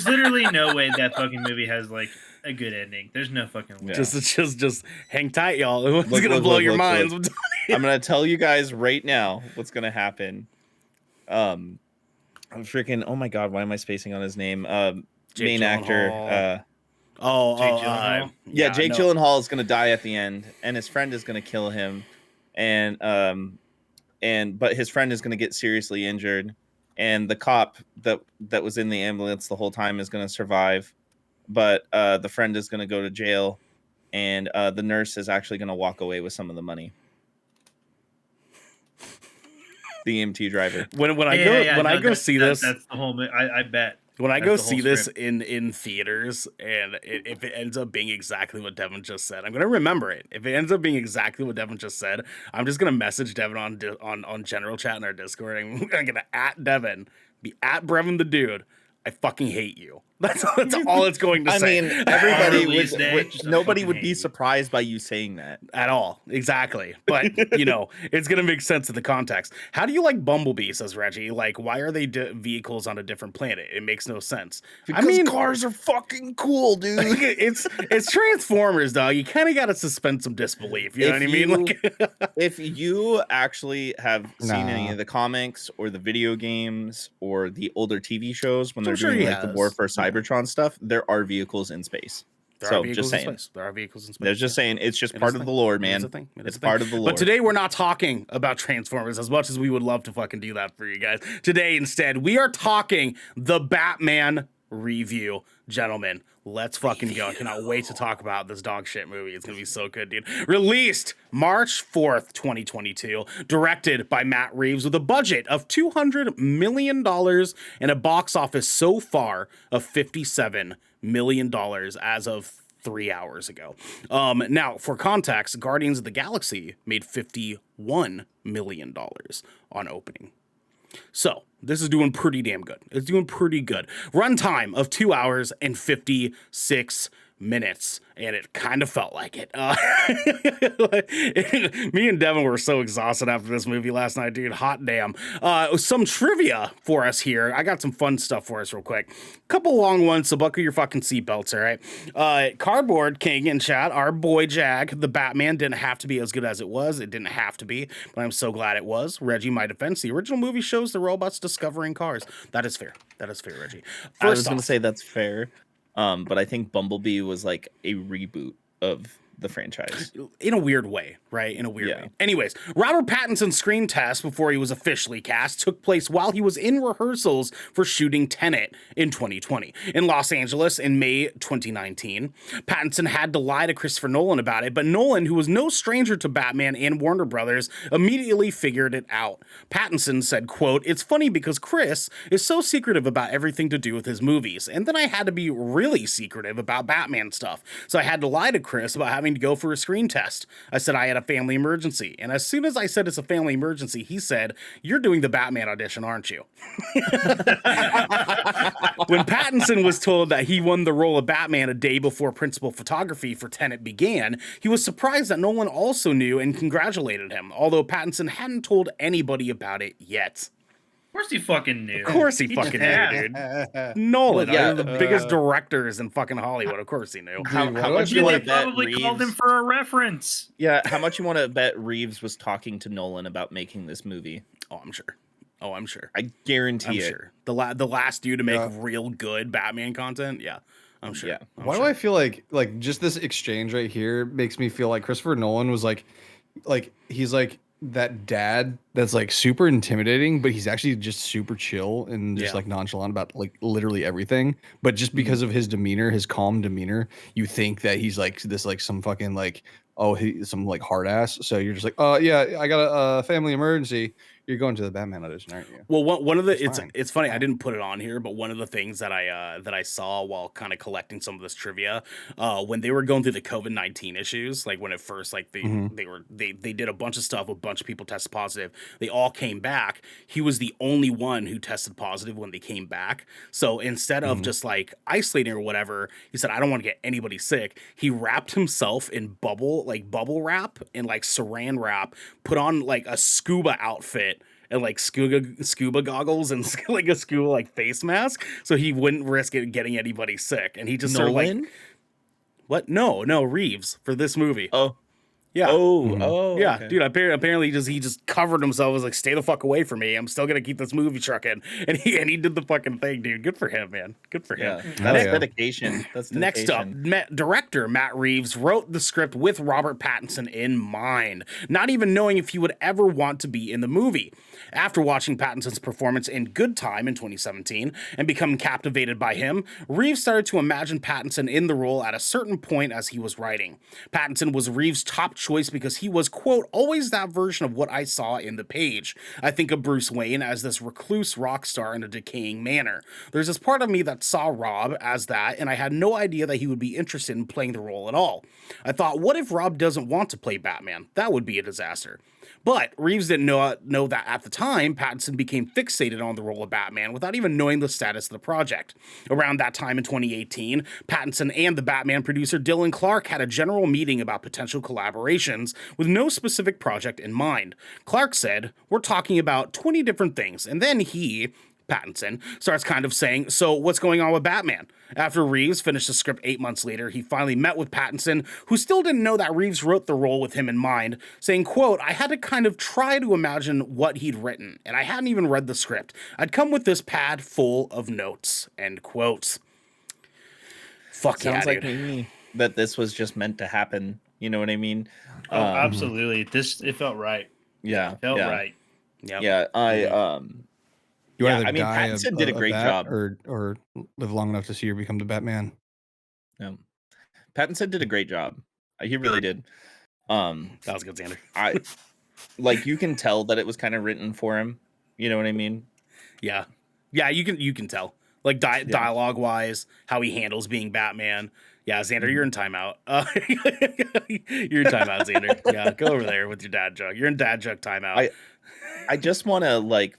literally no way that fucking movie has like a good ending. There's no fucking way. Yeah. just hang tight, y'all. It's Look, gonna look, blow look, your look, minds. look. I'm gonna tell you guys right now what's gonna happen. I'm freaking. Oh my god, why am I spacing on his name? Jake Main Gyllenhaal. actor. Jake Gyllenhaal? Yeah, Jake no. Gyllenhaal is gonna die at the end, and his friend is gonna kill him, and but his friend is gonna get seriously injured, and the cop that was in the ambulance the whole time is gonna survive, but the friend is gonna go to jail, and the nurse is actually gonna walk away with some of the money. The EMT driver. When I go see this, That's the whole. I bet. when I that's go the whole see this script. in theaters, and if it ends up being exactly what Devin just said, I'm gonna remember it. If it ends up being exactly what Devin just said, I'm just gonna message Devin on general chat in our Discord, and I'm gonna at Devin, be at Brevin the dude. I fucking hate you. That's all it's going to I say. mean, everybody Release day, would just a nobody fucking would be hate. surprised by you saying that. At all. Exactly. But, it's going to make sense in the context. How do you like Bumblebee, says Reggie? Like, why are they vehicles on a different planet? It makes no sense. Because cars are fucking cool, dude. it's Transformers, dog. You kind of got to suspend some disbelief. You know what I mean? Like, if you actually have seen any Nah. of the comics or the video games or the older TV shows when they're sure doing he like the has. War for Cybertron stuff, there are vehicles in space. there So are vehicles just saying. in space. There are vehicles in space. They're just saying it's just It part is a of the thing. lore, It man. is a thing. It is It's a thing. part of the lore. But today we're not talking about Transformers as much as we would love to fucking do that for you guys. Today, instead, we are talking the Batman review. Gentlemen, let's fucking go. I cannot wait to talk about this dog shit movie. It's gonna be so good, dude. Released March 4th, 2022. Directed by Matt Reeves with a budget of $200 million and a box office so far of $57 million as of 3 hours ago. Now, for context, Guardians of the Galaxy made $51 million on opening. So, this is doing pretty damn good. It's doing pretty good. Runtime of 2 hours and 56 minutes. And it kind of felt like it. Me and Devin were so exhausted after this movie last night, dude. Hot damn. Some trivia for us here. I got some fun stuff for us real quick. Couple long ones, so buckle your fucking seatbelts, all right? Cardboard King in chat, our boy Jag, the Batman didn't have to be as good as it was. It didn't have to be, but I'm so glad it was. Reggie, my defense, the original movie shows the robots discovering cars. That is fair. That is fair, Reggie. I was First going off, to say that's fair. But I think Bumblebee was like a reboot of the franchise. in a weird way, right? In a weird Yeah. way. Anyways, Robert Pattinson's screen test before he was officially cast took place while he was in rehearsals for shooting Tenet in 2020 in Los Angeles in May 2019. Pattinson had to lie to Christopher Nolan about it, but Nolan, who was no stranger to Batman and Warner Brothers, immediately figured it out. Pattinson said, quote, "It's funny because Chris is so secretive about everything to do with his movies, and then I had to be really secretive about Batman stuff. So I had to lie to Chris about having to go for a screen test. I said I had a family emergency, and as soon as I said it's a family emergency, he said, 'You're doing the Batman audition, aren't you?'" When Pattinson was told that he won the role of Batman a day before principal photography for Tenet began, he was surprised that Nolan also knew and congratulated him, although Pattinson hadn't told anybody about it yet. Of course he fucking knew. Of course he fucking knew, dude. Nolan, Well, yeah, one of the biggest directors in fucking Hollywood. Of course he knew. How why do I much feel you want They to bet probably called him Reeves? for a reference. Yeah, how much you want to bet Reeves was talking to Nolan about making this movie? Oh, I'm sure. Oh, I'm sure. I guarantee I'm it. sure. The last dude to make Yeah. real good Batman content. Yeah, I'm sure. Yeah. I'm Why sure. do I feel like just this exchange right here makes me feel like Christopher Nolan was like he's like that dad that's like super intimidating, but he's actually just super chill and just Yeah. like nonchalant about like literally everything. But just because of his demeanor, his calm demeanor, you think that he's like this like some fucking like some like hard ass. So you're just like, oh yeah, I got a family emergency. You're going to the Batman audition, aren't you? Well, one of the It's it's fine. funny. I didn't put it on here, but one of the things that I saw while kind of collecting some of this trivia, when they were going through the COVID-19 issues, like when it first like they did a bunch of stuff, a bunch of people tested positive. They all came back. He was the only one who tested positive when they came back. So instead of just like isolating or whatever, he said, "I don't want to get anybody sick." He wrapped himself in bubble wrap and like saran wrap, put on like a scuba outfit and like scuba goggles and like a scuba like face mask, so he wouldn't risk it getting anybody sick. And he just sort of like, Nolan? what? No, Reeves for this movie. Oh, Yeah. oh, Yeah, okay. dude. Apparently, he just covered himself. Was like, "Stay the fuck away from me. I'm still gonna keep this movie trucking." And he did the fucking thing, dude. Good for him, man. Good for him. Yeah, Hell that's yeah. dedication. That's Next up, dedication. director Matt Reeves wrote the script with Robert Pattinson in mind, not even knowing if he would ever want to be in the movie. After watching Pattinson's performance in Good Time in 2017 and becoming captivated by him, Reeves started to imagine Pattinson in the role at a certain point as he was writing. Pattinson was Reeves' top choice because he was, quote, "always that version of what I saw in the page. I think of Bruce Wayne as this recluse rock star in a decaying manner. There's this part of me that saw Rob as that, and I had no idea that he would be interested in playing the role at all. I thought, what if Rob doesn't want to play Batman? That would be a disaster. But Reeves didn't know that at the time, Pattinson became fixated on the role of Batman without even knowing the status of the project. Around that time in 2018, Pattinson and the Batman producer Dylan Clark had a general meeting about potential collaborations with no specific project in mind. Clark said, "We're talking about 20 different things," and then Pattinson starts kind of saying, "So what's going on with Batman?" After Reeves finished the script 8 months later, he finally met with Pattinson, who still didn't know that Reeves wrote the role with him in mind, saying, quote, "I had to kind of try to imagine what he'd written, and I hadn't even read the script. I'd come with this pad full of notes," end quote. Fuck Sounds yeah, like dude. me that this was just meant to happen. You know what I mean? Oh, absolutely. It felt right. Yeah. It felt right. Yep. Yeah. You Yeah, either I mean, die Pattinson did a great bat job. or live long enough to see her become the Batman. Yeah. Pattinson did a great job. He really did. That was good, Xander. Like you can tell that it was kind of written for him. You know what I mean? Yeah, you can tell, like dialogue wise, how he handles being Batman. Yeah, Xander, you're in timeout. You're in timeout, Xander. Yeah, go over there with your dad joke. You're in dad joke timeout. I just want to like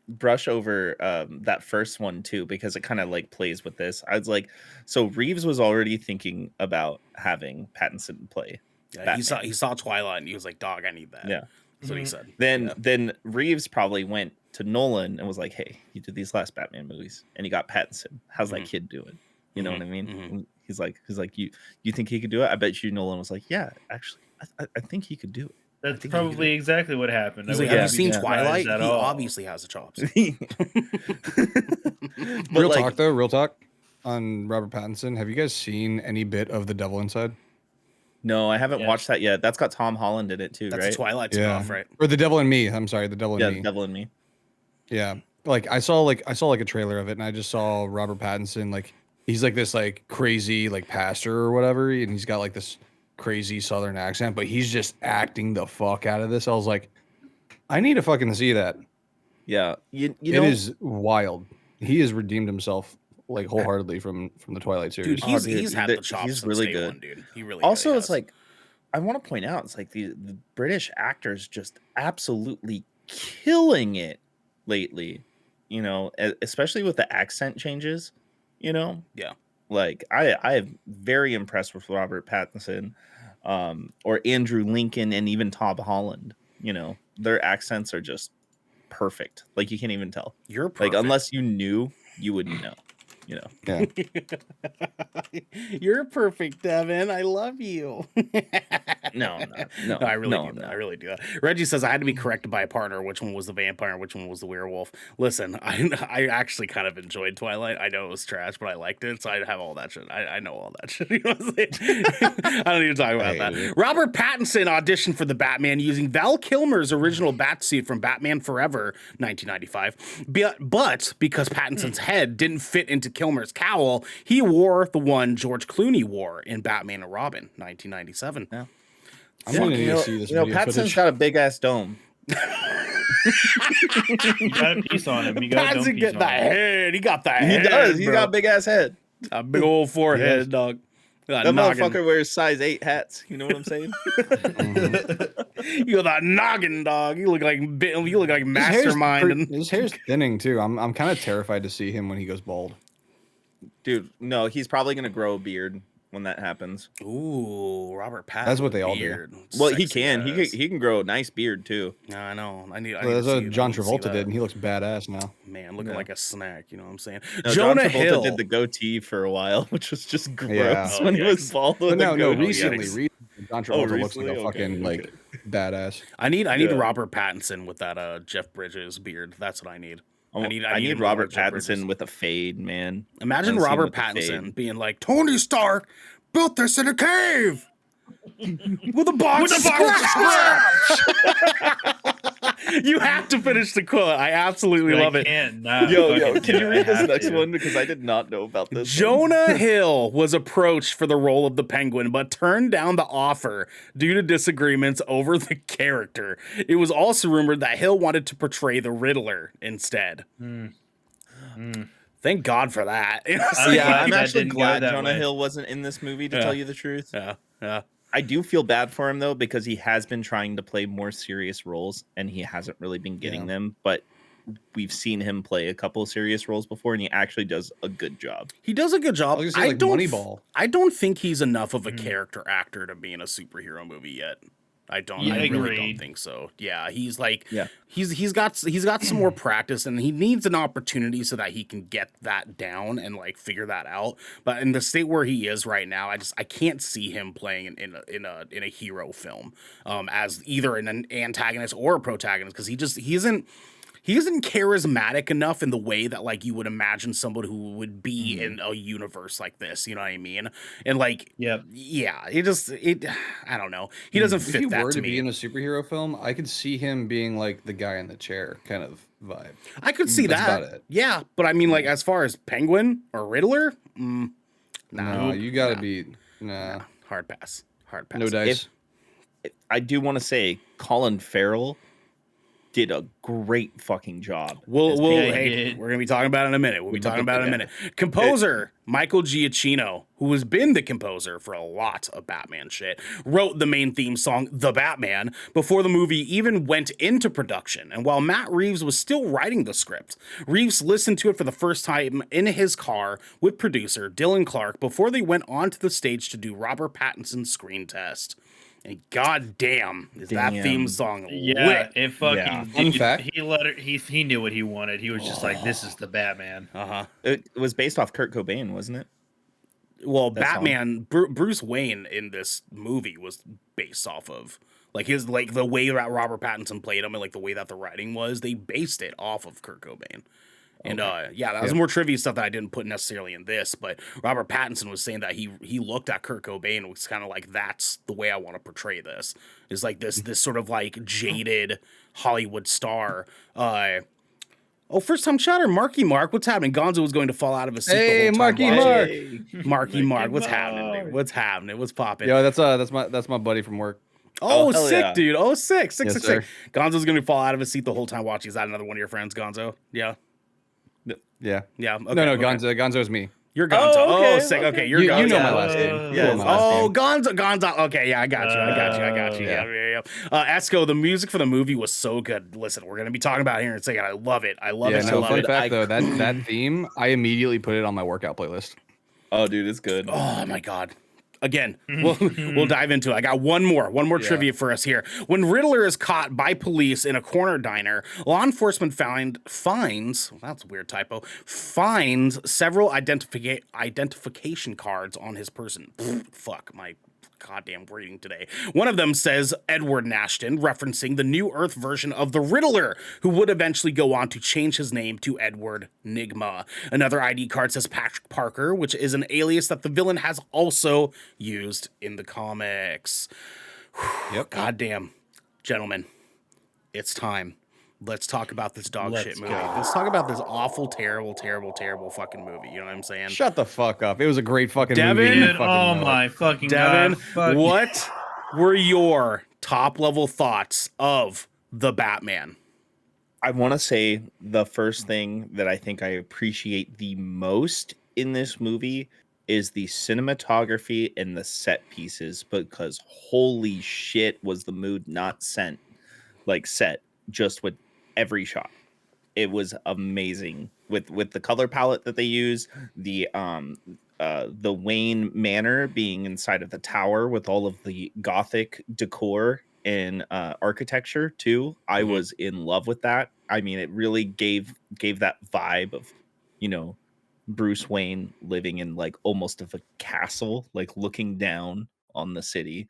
brush over that first one too, because it kind of like plays with this. I was like, so Reeves was already thinking about having Pattinson play. Yeah, he saw Twilight and he was like, "Dog, I need that." Yeah, that's what he said. Then Reeves probably went to Nolan and was like, "Hey, you did these last Batman movies, and you got Pattinson. How's that kid doing? You know what I mean?" He's like, you think he could do it? I bet you Nolan was like, "Yeah, actually, I think he could do it." That's probably exactly what happened. He's like, "Have you seen Twilight? He obviously has the chops." Real talk though, real talk on Robert Pattinson. Have you guys seen any bit of The Devil Inside? No, I haven't watched that yet. That's got Tom Holland in it too, That's right? a Twilight spinoff, right? Or The Devil in Me. I'm sorry, The Devil in Me. The Devil in Me. Yeah, like I saw a trailer of it, and I just saw Robert Pattinson, like he's like this like crazy like pastor or whatever, and he's got like this crazy Southern accent, but he's just acting the fuck out of this. I was like, I need to fucking see that. Yeah, it is wild. He has redeemed himself like wholeheartedly from the Twilight series. Dude, he's had the chops. He's really good, one, dude. He really also really it's like I want to point out, it's like the British actors just absolutely killing it lately. You know, especially with the accent changes. You know, yeah. Like I am very impressed with Robert Pattinson, or Andrew Lincoln, and even Tom Holland. You know, their accents are just perfect. Like you can't even tell. You're perfect. Like unless you knew, you wouldn't know. You know. Yeah. You're perfect, Devin. I love you. No, I really do. I really do. Reggie says I had to be corrected by a partner. Which one was the vampire? And which one was the werewolf? Listen, I actually kind of enjoyed Twilight. I know it was trash, but I liked it, so I have all that shit. I know all that shit. You know what I'm saying? I don't need to talk about that. Robert Pattinson auditioned for the Batman using Val Kilmer's original bat suit from Batman Forever, 1995. But because Pattinson's head didn't fit into Kilmer's cowl, he wore the one George Clooney wore in Batman and Robin, 1997. Yeah. I'm gonna need to see this video Pattinson's footage. got a big ass dome. You got a piece on him. You got Pattinson get the head. He got the head. He does. He's bro. got a big ass head. A big old forehead, dog. That motherfucker wears size 8 hats. You know what I'm saying? You got that noggin, dog. You look like Mastermind. His hair's thinning too. I'm kind of terrified to see him when he goes bald. Dude, no, he's probably gonna grow a beard when that happens. Ooh, Robert Pattinson. That's what they all do. Well, he can. He can grow a nice beard too. Yeah, I know. I need That's to what see, John Travolta did, and he looks badass now. Man, looking like a snack. You know what I'm saying? No, Jonah John Travolta Hill did the goatee for a while, which was just gross Yeah. when he was bald. But no, recently. recently, John Travolta looks like a fucking like badass. I need Robert Pattinson with that Jeff Bridges beard. That's what I need. I need Robert Pattinson with a fade, man. Imagine Robert Pattinson being like, Tony Stark built this in a cave with a box of scratch. You have to finish the quote. I absolutely love it. Yo, can you read this next one? Because I did not know about this. Jonah Hill was approached for the role of the Penguin, but turned down the offer due to disagreements over the character. It was also rumored that Hill wanted to portray the Riddler instead. Thank God for that. I'm actually glad Jonah Hill wasn't in this movie, to tell you the truth. Yeah. I do feel bad for him though, because he has been trying to play more serious roles and he hasn't really been getting them. But we've seen him play a couple of serious roles before, and he actually does a good job. He does a good job. I was gonna say, like, Moneyball. I don't think he's enough of a character actor to be in a superhero movie yet. I really don't think so. Yeah, he's like, he's got some more practice, and he needs an opportunity so that he can get that down and like figure that out. But in the state where he is right now, I can't see him playing in a hero film, as either an antagonist or a protagonist, because he isn't charismatic enough in the way that like you would imagine someone who would be in a universe like this. You know what I mean? And like, I don't know. He doesn't fit that to me. If he were to be in a superhero film, I could see him being like the guy in the chair kind of vibe. I could see that. About it. Yeah, but I mean, like as far as Penguin or Riddler, no, you gotta be hard pass. No dice. I do want to say Colin Farrell did a great fucking job. We're gonna be talking about it in a minute. We'll be talking about it in a minute. Composer Michael Giacchino, who has been the composer for a lot of Batman shit, wrote the main theme song, "The Batman," before the movie even went into production. And while Matt Reeves was still writing the script, Reeves listened to it for the first time in his car with producer Dylan Clark before they went onto the stage to do Robert Pattinson's screen test. And goddamn, that theme song lit. It fucking. Fun fact. He knew what he wanted. He was just like, "This is the Batman." It was based off Kurt Cobain, wasn't it? Well, Batman, Bruce Wayne in this movie was based off of like his like the way that Robert Pattinson played him and like the way that the writing was. They based it off of Kurt Cobain. And that was more trivia stuff that I didn't put necessarily in this, but Robert Pattinson was saying that he looked at Kurt Cobain and was kind of like, that's the way I want to portray this. Is like this sort of like jaded Hollywood star. First time chatter, Marky Mark, what's happening? Gonzo was going to fall out of his seat. Hey, the whole time. Marky Mark, what's happening, dude? What's happening? What's popping? Yo, that's my buddy from work. Sick, dude. Sick. Sir. Gonzo's going to fall out of his seat the whole time watching. Is that another one of your friends, Gonzo? Yeah. Yeah. Okay, no. Gonzo's me. You're Gonzo. Okay, Sick. Okay, you're Gonzo. You know my last name. Gonzo. Okay, yeah, I got you. Yeah. Esco, the music for the movie was so good. Listen, we're gonna be talking about it here in a second. I love it. Fun fact though, that theme, I immediately put it on my workout playlist. Oh, dude, it's good. Oh my god. Again, we'll dive into it. I got one more trivia for us here. When Riddler is caught by police in a corner diner, law enforcement finds several identification cards on his person. Fuck my goddamn reading today. One of them says Edward Nashton, referencing the New Earth version of the Riddler, who would eventually go on to change his name to Edward Nygma. Another ID card says Patrick Parker, which is an alias that the villain has also used in the comics. Yep. Goddamn. Gentlemen, it's time. Let's talk about this dog shit movie. Let's talk about this awful, terrible fucking movie. You know what I'm saying? Shut the fuck up. It was a great fucking Devin, movie. My fucking Devin, God. What were your top level thoughts of The Batman? I want to say the first thing that I think I appreciate the most in this movie is the cinematography and the set pieces, because holy shit was the mood not set just with every shot. It was amazing with the color palette that they use, the Wayne Manor being inside of the tower with all of the Gothic decor and architecture too. I was in love with that. I mean, it really gave that vibe of, Bruce Wayne living in like almost of a castle, like looking down on the city.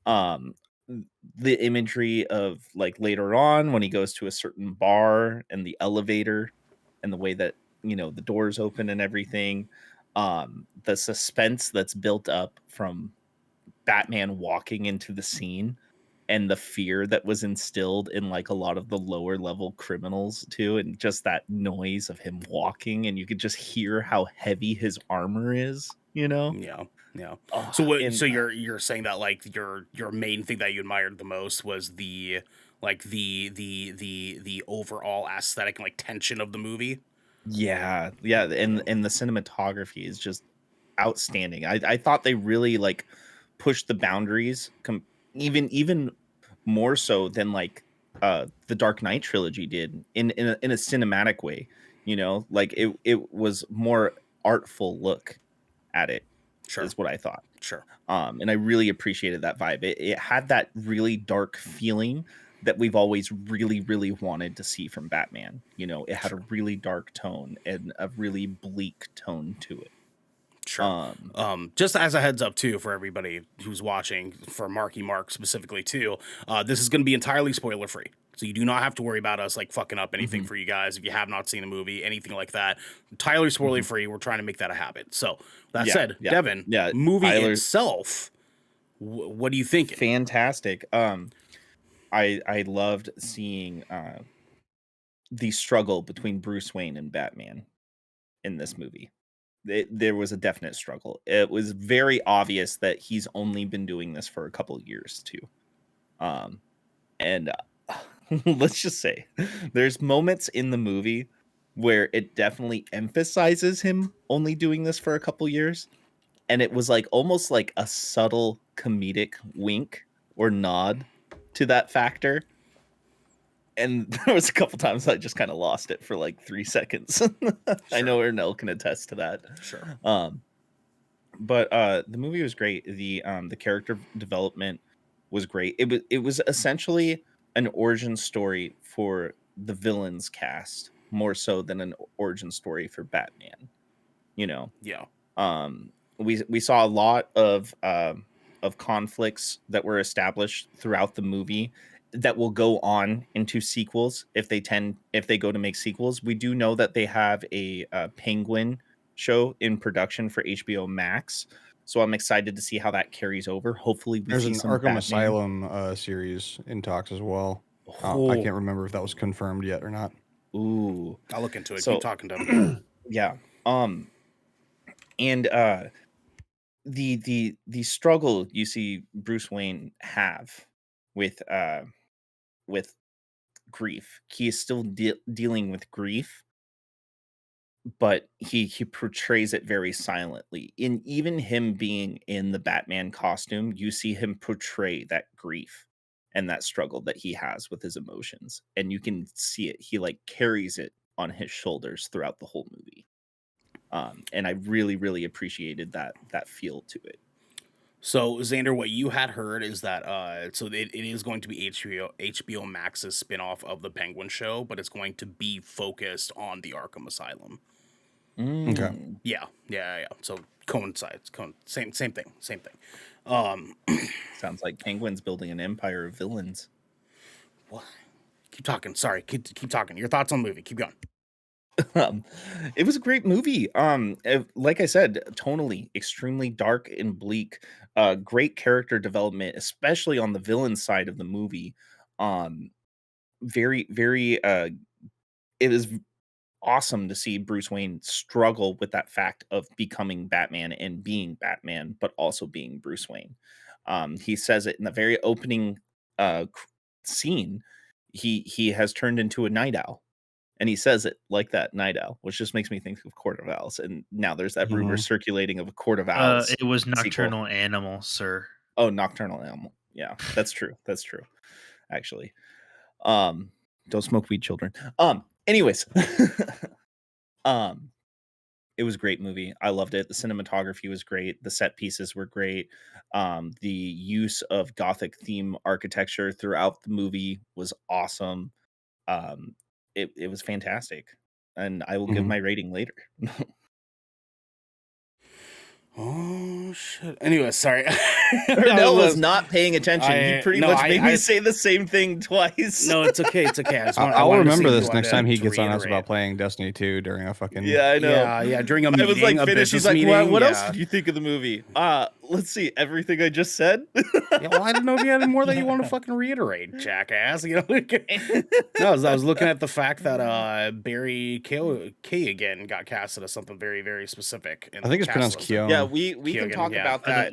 The imagery of like later on when he goes to a certain bar and the elevator and the way that the doors open and everything, the suspense that's built up from Batman walking into the scene and the fear that was instilled in like a lot of the lower level criminals too, and just that noise of him walking, and you could just hear how heavy his armor is. Yeah. So you're saying that like your main thing that you admired the most was the overall aesthetic and like tension of the movie? Yeah, and the cinematography is just outstanding. I thought they really like pushed the boundaries even more so than like the Dark Knight trilogy did in a cinematic way. You know, like it was more artful look at it. Sure. Is what I thought. Sure. And I really appreciated that vibe. It had that really dark feeling that we've always really, really wanted to see from Batman. You know, it had a really dark tone and a really bleak tone to it. Sure. Just as a heads up too for everybody who's watching, for Marky Mark specifically too, this is going to be entirely spoiler free. So you do not have to worry about us like fucking up anything for you guys if you have not seen the movie, anything like that. Entirely spoiler free. We're trying to make that a habit. So that said, Devin, movie itself, what do you think? Fantastic. I loved seeing the struggle between Bruce Wayne and Batman in this movie. There was a definite struggle. It was very obvious that he's only been doing this for a couple of years too. And let's just say there's moments in the movie where it definitely emphasizes him only doing this for a couple years. And it was like almost like a subtle comedic wink or nod to that factor. And there was a couple times I just kind of lost it for like 3 seconds. Sure. I know Ernell can attest to that. Sure. But the movie was great. The character development was great. It was essentially an origin story for the villains cast more so than an origin story for Batman. You know. Yeah. We saw a lot of conflicts that were established throughout the movie that will go on into sequels if they go to make sequels. We do know that they have a Penguin show in production for HBO Max, so I'm excited to see how that carries over. Hopefully, there's an some Arkham Batman. Asylum series in talks as well. I can't remember if that was confirmed yet or not. Ooh, I'll look into it. So, keep talking to him. Yeah. And the struggle you see Bruce Wayne have with grief. He is still dealing with grief, but he portrays it very silently. In even him being in the Batman costume, you see him portray that grief and that struggle that he has with his emotions, and you can see it. He like carries it on his shoulders throughout the whole movie. And I really, really appreciated that feel to it. So, Xander, what you had heard is that so it is going to be HBO Max's spinoff of the Penguin show, but it's going to be focused on the Arkham Asylum. Okay. Yeah. So coincides. Same thing. Sounds like Penguin's building an empire of villains. What? Keep talking. Sorry. Keep talking. Your thoughts on the movie. Keep going. It was a great movie. Like I said, tonally extremely dark and bleak. Great character development, especially on the villain side of the movie. Very, very. It was awesome to see Bruce Wayne struggle with that fact of becoming Batman and being Batman, but also being Bruce Wayne. He says it in the very opening scene. He has turned into a night owl. And he says it like that, night owl, which just makes me think of Court of Owls. And now there's that rumor circulating of a Court of Owls. It was Nocturnal Animal, sir. Oh, Nocturnal Animal. Yeah, that's true. That's true. Actually, don't smoke weed, children. Anyways, it was a great movie. I loved it. The cinematography was great. The set pieces were great. The use of Gothic theme architecture throughout the movie was awesome. It was fantastic, and I will give my rating later. Oh shit. Anyway, sorry. Ernell was not paying attention. He pretty much made me say the same thing twice. No, it's okay. It's okay. I'll remember this next time he gets on us about playing Destiny 2 during a fucking. Yeah, I know. Yeah. During a meeting, I was like, finished. He's like, meeting, what else did you think of the movie? Let's see. Everything I just said. Yeah, well, I didn't know if you had any more that you want to fucking reiterate, jackass. You know. No, I was looking at the fact that Barry Keoghan got casted as something very, very specific. I think it's pronounced Keoghan. Yeah, we can talk about that.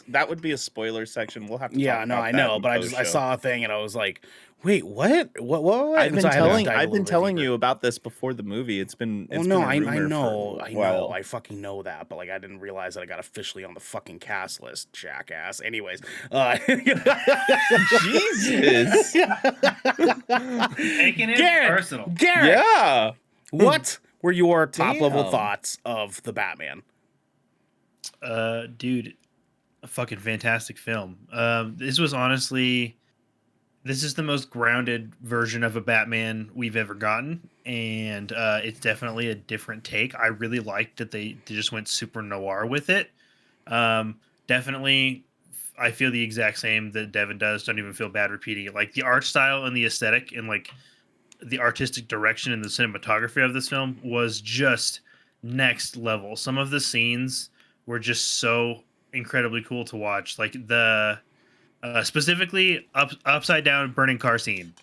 That would be a spoiler section. We'll have to. Yeah, no, I know, but I saw a thing and I was like, Wait, what? What? I've been So I had to dive a I've little been bit telling deeper. you about this before the movie. It's been Well, it's no, been a I rumor know, for I a know, while. I fucking know that, but like I didn't realize that I got officially on the fucking cast list, jackass. Anyways, Jesus. Taking it Garrett, personal. Garrett, Yeah. what were your top level Damn. thoughts of the Batman? Dude, a fucking fantastic film. This was honestly, this is the most grounded version of a Batman we've ever gotten, and it's definitely a different take. I really liked that they just went super noir with it. Definitely, I feel the exact same that Devin does. Don't even feel bad repeating it. Like the art style and the aesthetic and like the artistic direction and the cinematography of this film was just next level. Some of the scenes were just so incredibly cool to watch. Like the specifically upside down burning car scene.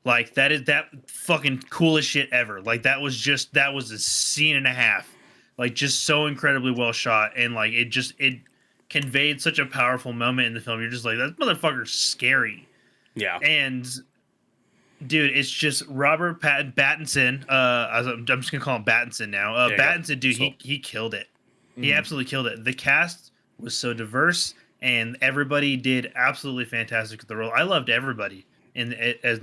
Like that fucking coolest shit ever. Like that was a scene and a half. Like just so incredibly well shot, and like it conveyed such a powerful moment in the film. You're just like, that motherfucker's scary. Yeah, And dude, it's just Robert Pattinson. I'm just gonna call him Pattinson now. There you go. Pattinson, dude, So- he killed it. He Mhm. absolutely killed it. The cast was so diverse, and everybody did absolutely fantastic with the role. I loved everybody in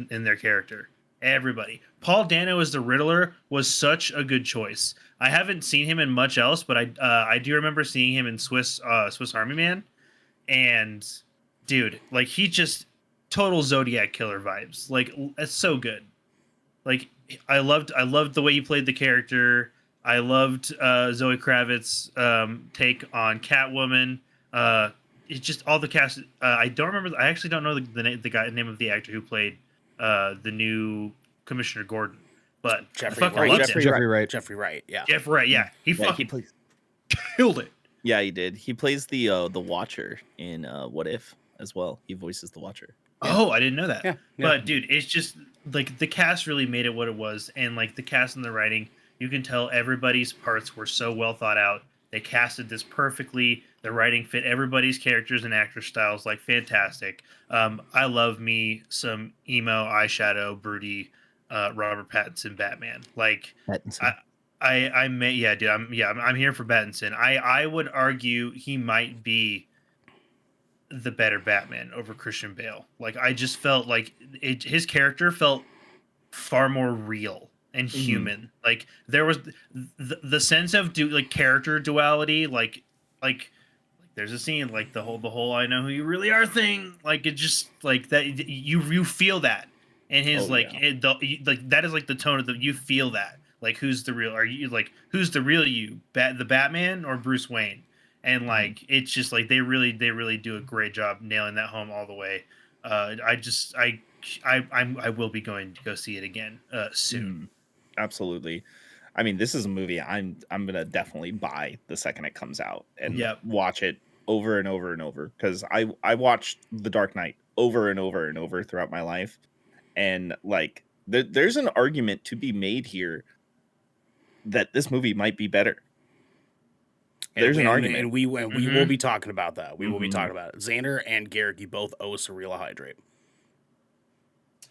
their character. Everybody. Paul Dano as the Riddler was such a good choice. I haven't seen him in much else, but I do remember seeing him in Swiss Army Man, and dude, like he just total Zodiac killer vibes. Like it's so good. Like I loved the way he played the character. I loved Zoe Kravitz's take on Catwoman. It's just all the cast. I don't remember. I actually don't know the name of the actor who played the new Commissioner Gordon. But Jeffrey I fucking Wright. loved Jeffrey him. Wright. Jeffrey Wright. Yeah. Jeff Wright, yeah, he Yeah, fucking plays. killed it. Yeah, he did. He plays the Watcher in What If as well. He voices the Watcher. Oh, I didn't know that. Yeah, But dude, it's just like the cast really made it what it was, and like the cast and the writing, you can tell everybody's parts were so well thought out. They casted this perfectly. The writing fit everybody's characters and actor styles like fantastic. I love me some emo eyeshadow broody Robert Pattinson Batman. Like I may yeah, dude. I'm here for Pattinson. I would argue he might be the better Batman over Christian Bale. Like I just felt like his character felt far more real and human. Like there was the sense of character duality. Like there's a scene like the whole I know who you really are thing. Like it just like that you feel that and his like that is like the tone of the you feel that like who's the real are you like who's the real you the Batman or Bruce Wayne. And like it's just like they really do a great job nailing that home all the way. I will be going to go see it again soon. Absolutely. I mean, this is a movie I'm gonna definitely buy the second it comes out and watch it over and over and over because I watched The Dark Knight over and over and over throughout my life, and like there's an argument to be made here that this movie might be better. There's an argument, and we will be talking about that. We will be talking about it. Xander and Garrick, you both owe us a real hydrate.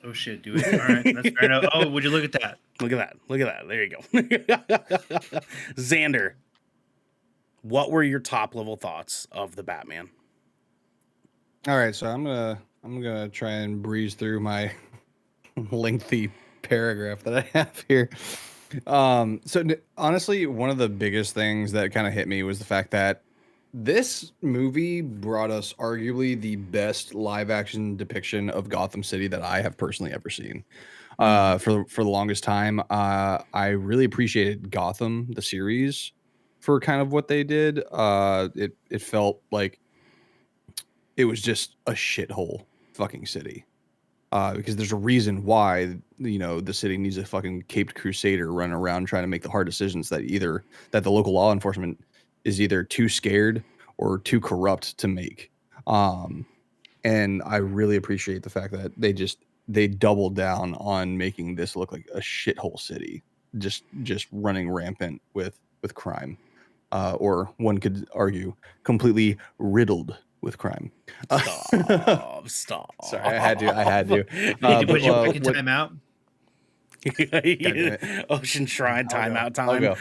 Oh shit, do it. All right, that's fair enough. Oh, would you look at that? Look at that. Look at that. There you go. Xander, what were your top level thoughts of the Batman? All right, so I'm gonna try and breeze through my lengthy paragraph that I have here. Honestly, one of the biggest things that kind of hit me was the fact that this movie brought us arguably the best live action depiction of Gotham City that I have personally ever seen. For the longest time, I really appreciated Gotham, the series, for kind of what they did. It felt like it was just a shithole fucking city. Because there's a reason why the city needs a fucking caped crusader running around trying to make the hard decisions that the local law enforcement is either too scared or too corrupt to make. And I really appreciate the fact that they doubled down on making this look like a shithole city, just running rampant with crime, or one could argue completely riddled with crime. Stop. Sorry, I had to. Need to put you back in timeout. Ocean Shrine timeout time. I'll go.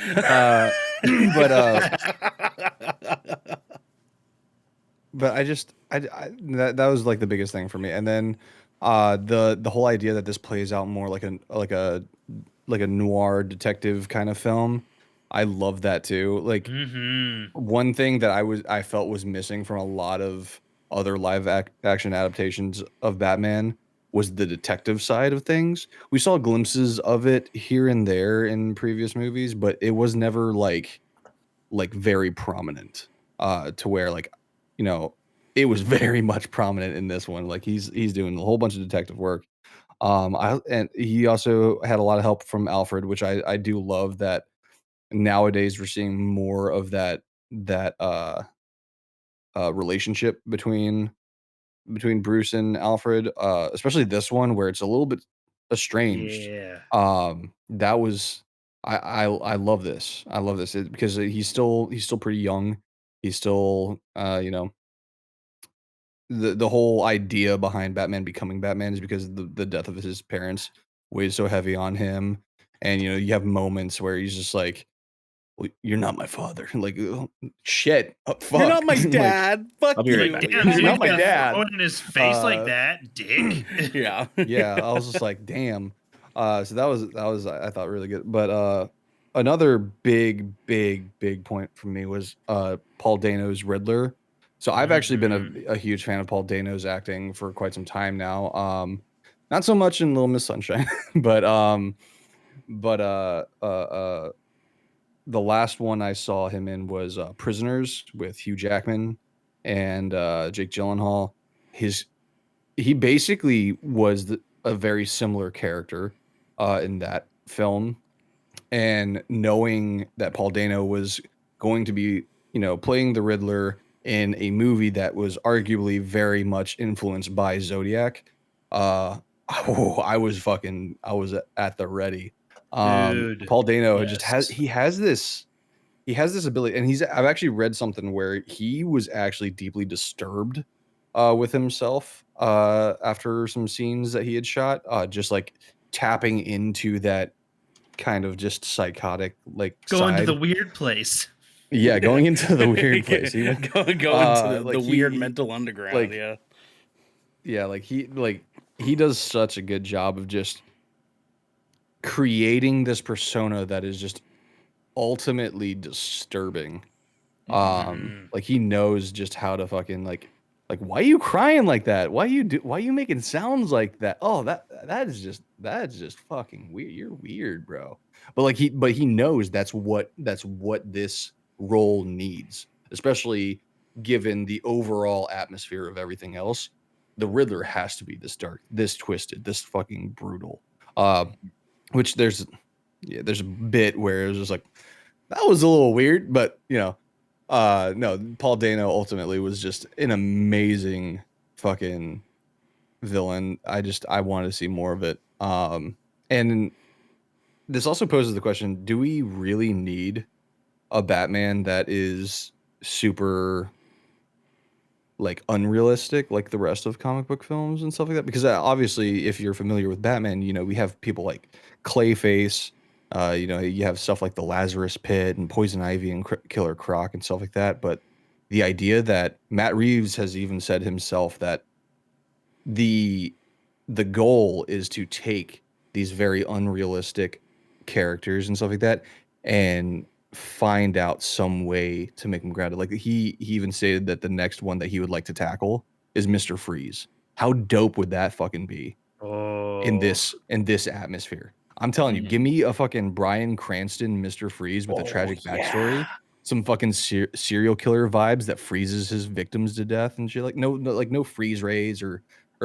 But I that was like the biggest thing for me. And then the whole idea that this plays out more like a noir detective kind of film. I love that too. Like one thing that I felt was missing from a lot of other live action adaptations of Batman was the detective side of things. We saw glimpses of it here and there in previous movies, but it was never like very prominent to where like, you know, it was very much prominent in this one. Like he's doing a whole bunch of detective work. And he also had a lot of help from Alfred, which I do love that nowadays we're seeing more of that relationship between Bruce and Alfred, especially this one where it's a little bit estranged. Yeah. That was I love this. I love this because he's still pretty young. He's still you know, the whole idea behind Batman becoming Batman is because the death of his parents weighs so heavy on him, and you know, you have moments where he's just like, well, you're not my father. Like, oh, shit. Oh, fuck. You're not my Like, dad. Fuck I'll be you. right back. Damn, You're not my gonna dad. throw it in his face like that, dick. Yeah. yeah, I was just like, damn. So that was I thought really good. But another big point for me was Paul Dano's Riddler. So I've actually been a huge fan of Paul Dano's acting for quite some time now. Not so much in Little Miss Sunshine, but the last one I saw him in was Prisoners with Hugh Jackman and Jake Gyllenhaal. He basically was a very similar character in that film, and knowing that Paul Dano was going to be, you know, playing the Riddler in a movie that was arguably very much influenced by Zodiac, I was at the ready. Dude, Paul Dano yes. he has this ability, and I've actually read something where he was actually deeply disturbed with himself after some scenes that he had shot, just like tapping into that kind of just psychotic like Going to side. the weird place. Yeah, going into the weird place. He went, Going to like the weird mental underground. like, Yeah. yeah, like he does such a good job of just creating this persona that is just ultimately disturbing. Like he knows just how to fucking like why are you crying like that? Why are you making sounds like that? Oh, that's just fucking weird. You're weird, bro. But he knows that's what this role needs, especially given the overall atmosphere of everything else. The Riddler has to be this dark, this twisted, this fucking brutal. Which there's a bit where it was just like, that was a little weird, but you know, no, Paul Dano ultimately was just an amazing fucking villain. I wanted to see more of it. And this also poses the question, do we really need a Batman that is super like unrealistic like the rest of comic book films and stuff like that? Because obviously if you're familiar with Batman, you know, we have people like Clayface, you know, you have stuff like the Lazarus Pit and Poison Ivy and Killer Croc and stuff like that. But the idea that Matt Reeves has even said himself that the goal is to take these very unrealistic characters and stuff like that and find out some way to make them grounded. Like he even stated that the next one that he would like to tackle is Mr. Freeze. How dope would that fucking be in this atmosphere? I'm telling you, give me a fucking Bryan Cranston Mr. Freeze with a tragic backstory, some fucking serial killer vibes that freezes his victims to death and shit. Like no freeze rays or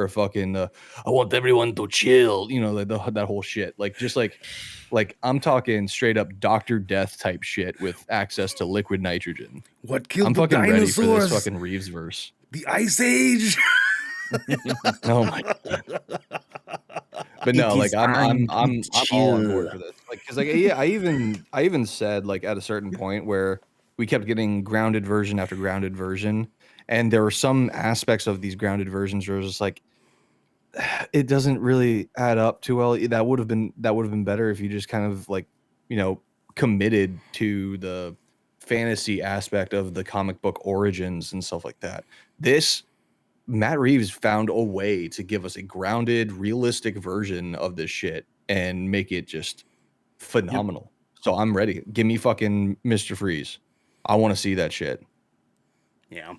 fucking I want everyone to chill, you know, that whole shit. Like just like I'm talking straight up Dr. Death type shit with access to liquid nitrogen. What killed I'm the fucking dinosaurs? ready for this fucking Reeves verse. The Ice Age. Oh my god. But no, like I'm all on board for this. Like, because like yeah, I even said like at a certain point where we kept getting grounded version after grounded version, And there were some aspects of these grounded versions where it was just like, it doesn't really add up too well. That would have been better if you just kind of like, committed to the fantasy aspect of the comic book origins and stuff like that. This Matt Reeves found a way to give us a grounded, realistic version of this shit and make it just phenomenal. Yep. So I'm ready. Give me fucking Mr. Freeze. I want to see that shit. Yeah.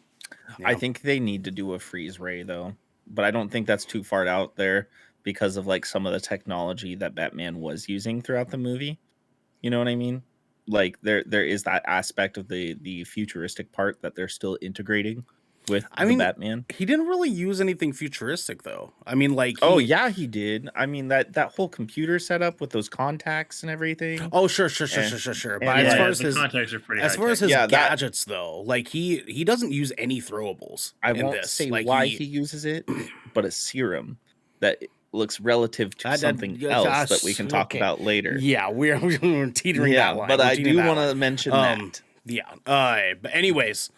I think they need to do a Freeze Ray though, but I don't think that's too far out there because of like some of the technology that Batman was using throughout the movie. You know what I mean? Like there is that aspect of the futuristic part that they're still integrating with Batman. He didn't really use anything futuristic though. I mean, like yeah, he did. I mean that whole computer setup with those contacts and everything. Oh, sure. But as far as his contacts are pretty as far as his gadgets though, like he doesn't use any throwables. I won't say like why he uses it, but a serum that looks relative to something else that we can talk about later. Yeah, we're teetering that line. But I do want to mention that. Yeah. But anyways,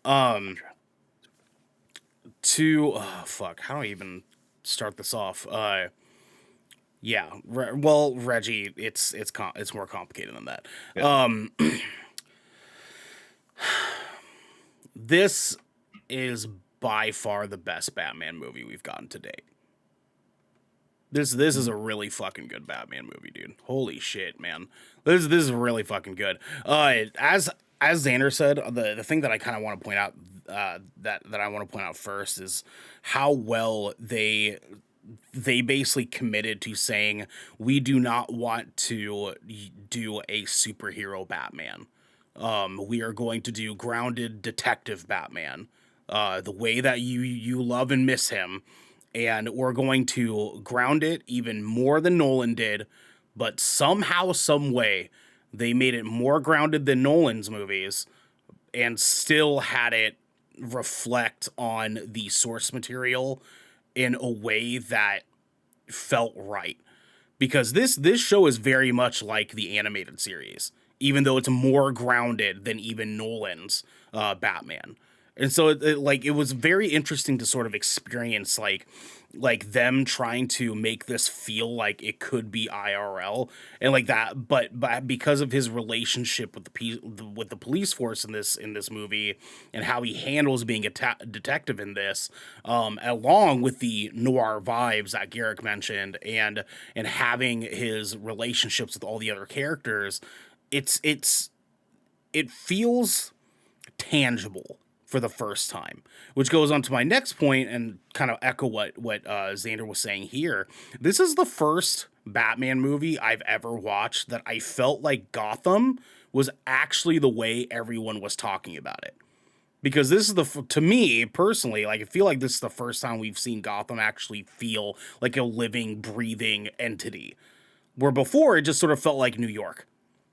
how do I even start this off? Reggie, it's more complicated than that. Yeah. This is by far the best Batman movie we've gotten to date. This is a really fucking good Batman movie, dude. Holy shit, man. This is really fucking good. As Xander said, the thing that I kind of want to point out that I want to point out first is how well they basically committed to saying we do not want to do a superhero Batman. We are going to do grounded detective Batman, the way that you love and miss him. And we're going to ground it even more than Nolan did, but somehow, some way, they made it more grounded than Nolan's movies and still had it reflect on the source material in a way that felt right. Because this show is very much like the animated series, even though it's more grounded than even Nolan's Batman. And so it was very interesting to sort of experience like them trying to make this feel like it could be IRL and like that, but because of his relationship with the police force in this movie and how he handles being a detective in this, along with the noir vibes that Garrick mentioned and having his relationships with all the other characters, it feels tangible for the first time, which goes on to my next point and kind of echo what Xander was saying here. This is the first Batman movie I've ever watched that I felt like Gotham was actually the way everyone was talking about it. Because this is to me personally, like I feel like this is the first time we've seen Gotham actually feel like a living, breathing entity. Where before it just sort of felt like New York.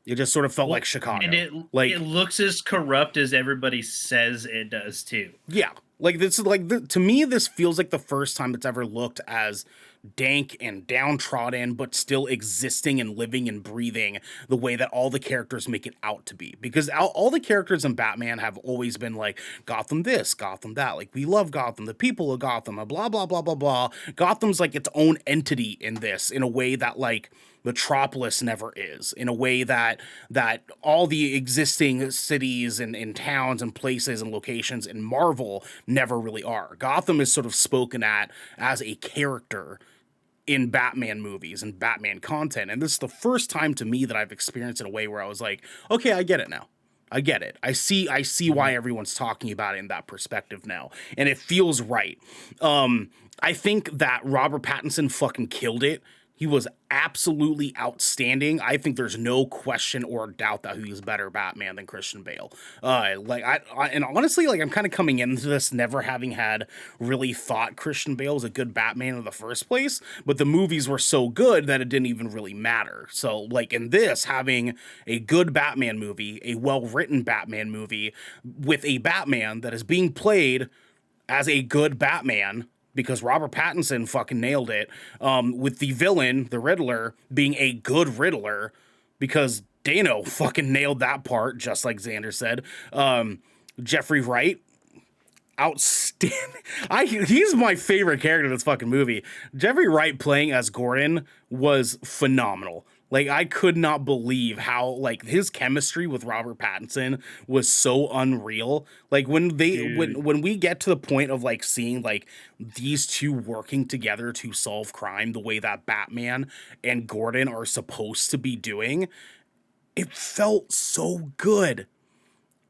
It just sort of felt like Chicago. And it looks as corrupt as everybody says it does too. Yeah. Like this is to me, this feels like the first time it's ever looked as dank and downtrodden, but still existing and living and breathing the way that all the characters make it out to be. Because all the characters in Batman have always been like Gotham this, Gotham that. Like we love Gotham, the people of Gotham, blah, blah, blah, blah, blah. Gotham's like its own entity in this in a way that like Metropolis never is, in a way that all the existing cities and towns and places and locations in Marvel never really are. Gotham is sort of spoken at as a character in Batman movies and Batman content. And this is the first time to me that I've experienced it in a way where I was like, okay, I get it now. I get it. I see why everyone's talking about it in that perspective now. And it feels right. I think that Robert Pattinson fucking killed it. He was absolutely outstanding. I think there's no question or doubt that he's better Batman than Christian Bale. And honestly, like I'm kind of coming into this never having had really thought Christian Bale was a good Batman in the first place, but the movies were so good that it didn't even really matter. So like in this, having a good Batman movie, a well-written Batman movie with a Batman that is being played as a good Batman, because Robert Pattinson fucking nailed it, with the villain, the Riddler, being a good Riddler, because Dano fucking nailed that part, just like Xander said. Jeffrey Wright, outstanding. He's my favorite character in this fucking movie. Jeffrey Wright playing as Gordon was phenomenal. Like, I could not believe how, like, his chemistry with Robert Pattinson was so unreal. Like, when we get to the point of, like, seeing, like, these two working together to solve crime the way that Batman and Gordon are supposed to be doing, it felt so good.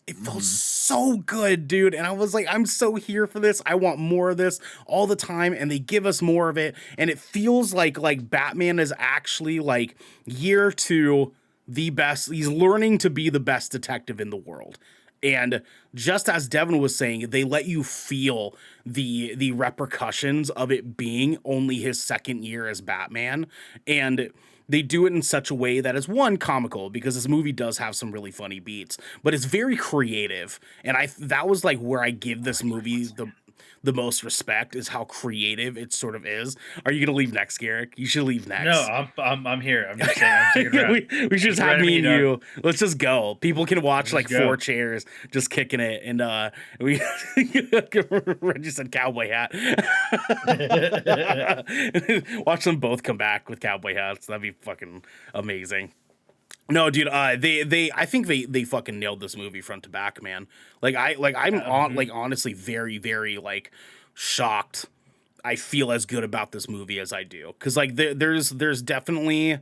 It felt so good, dude. And I was like, I'm so here for this. I want more of this all the time. And they give us more of it. And it feels like Batman is actually like year two, the best. He's learning to be the best detective in the world. And just as Devin was saying, they let you feel the repercussions of it being only his second year as Batman. And they do it in such a way that is, one, comical, because this movie does have some really funny beats, but it's very creative. And that was like where I give this movie the most respect, is how creative it sort of is. Are you gonna leave next, Garrick? You should leave next. No, I'm here. I'm just saying. We should just have me and you. Let's just go. People can watch like four chairs just kicking it, and we Reggie said cowboy hat. Watch them both come back with cowboy hats. That'd be fucking amazing. No, dude, I think they fucking nailed this movie front to back, man. I'm honestly very, very like shocked. I feel as good about this movie as I do, because like there's definitely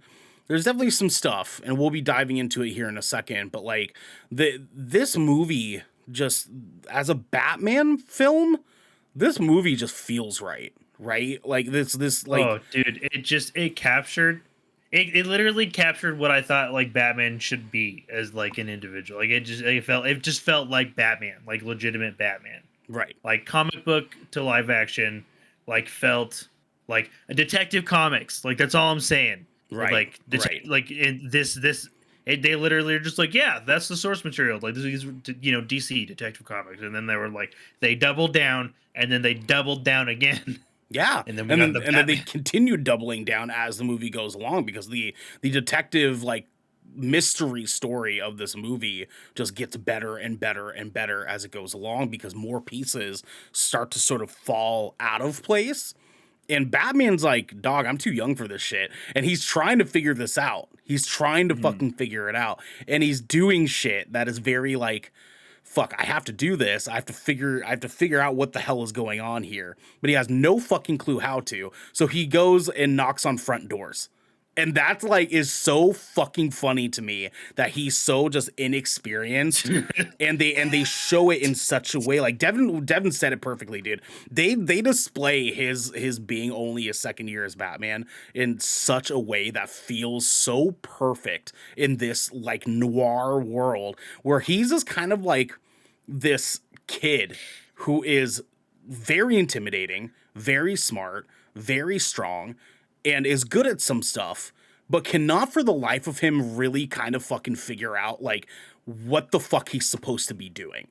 some stuff, and we'll be diving into it here in a second. But like this movie, just as a Batman film, this movie just feels right? Like this like, oh, dude, it captured. It literally captured what I thought like Batman should be as like an individual. Like it just felt like Batman, like legitimate Batman. Right. Like comic book to live action, like felt like a Detective Comics. Like that's all I'm saying. Right. Like like in this they literally are just like, yeah, that's the source material. Like this is, DC Detective Comics, and then they were like, they doubled down, and then they doubled down again. Yeah, and then they continued doubling down as the movie goes along, because the detective like mystery story of this movie just gets better and better and better as it goes along, because more pieces start to sort of fall out of place. And Batman's like, dog, I'm too young for this shit. And he's trying to figure this out. He's trying to fucking figure it out. And he's doing shit that is very like, fuck, I have to do this. I have to figure out what the hell is going on here. But he has no fucking clue how to. So he goes and knocks on front doors. And that's like is so fucking funny to me, that he's so just inexperienced, and they show it in such a way. Like Devin said it perfectly, dude. They display his being only a second year as Batman in such a way that feels so perfect in this like noir world, where he's just kind of like this kid who is very intimidating, very smart, very strong, and is good at some stuff, but cannot for the life of him really kind of fucking figure out like what the fuck he's supposed to be doing.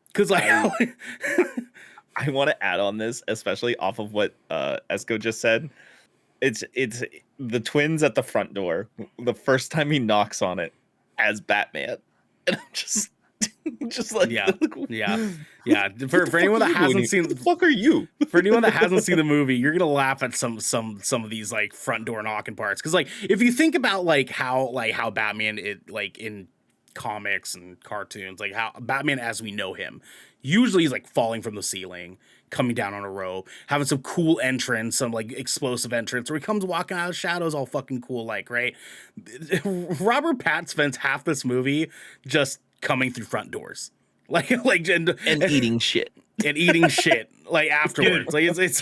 Because like, I want to add on this, especially off of what Esco just said. It's the twins at the front door. The first time he knocks on it as Batman, and I'm just like, yeah. For anyone that hasn't seen, what the fuck are you? For anyone that hasn't seen the movie, you're gonna laugh at some of these like front door knocking parts, because like if you think about like how Batman like in comics and cartoons, like how Batman as we know him, usually he's like falling from the ceiling, coming down on a rope, having some cool entrance, some like explosive entrance, or he comes walking out of the shadows all fucking cool, like, right? Robert Pattinson spends half this movie just coming through front doors, like and eating shit. And eating shit like afterwards. Dude, like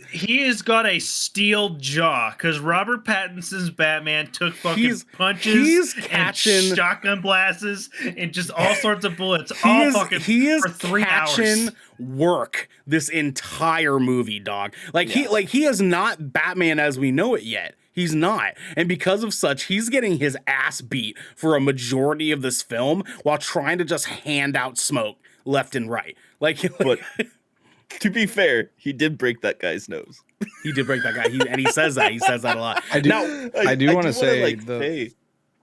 he has got a steel jaw, because Robert Pattinson's Batman took fucking punches, catching and shotgun blasts, and just all sorts of bullets. He is for 3 hours. Work this entire movie, dog. Like he is not Batman as we know it yet. He's not. And because of such, he's getting his ass beat for a majority of this film while trying to just hand out smoke left and right. But to be fair, he did break that guy's nose. He did break that guy. He says that. He says that a lot. I do want to say,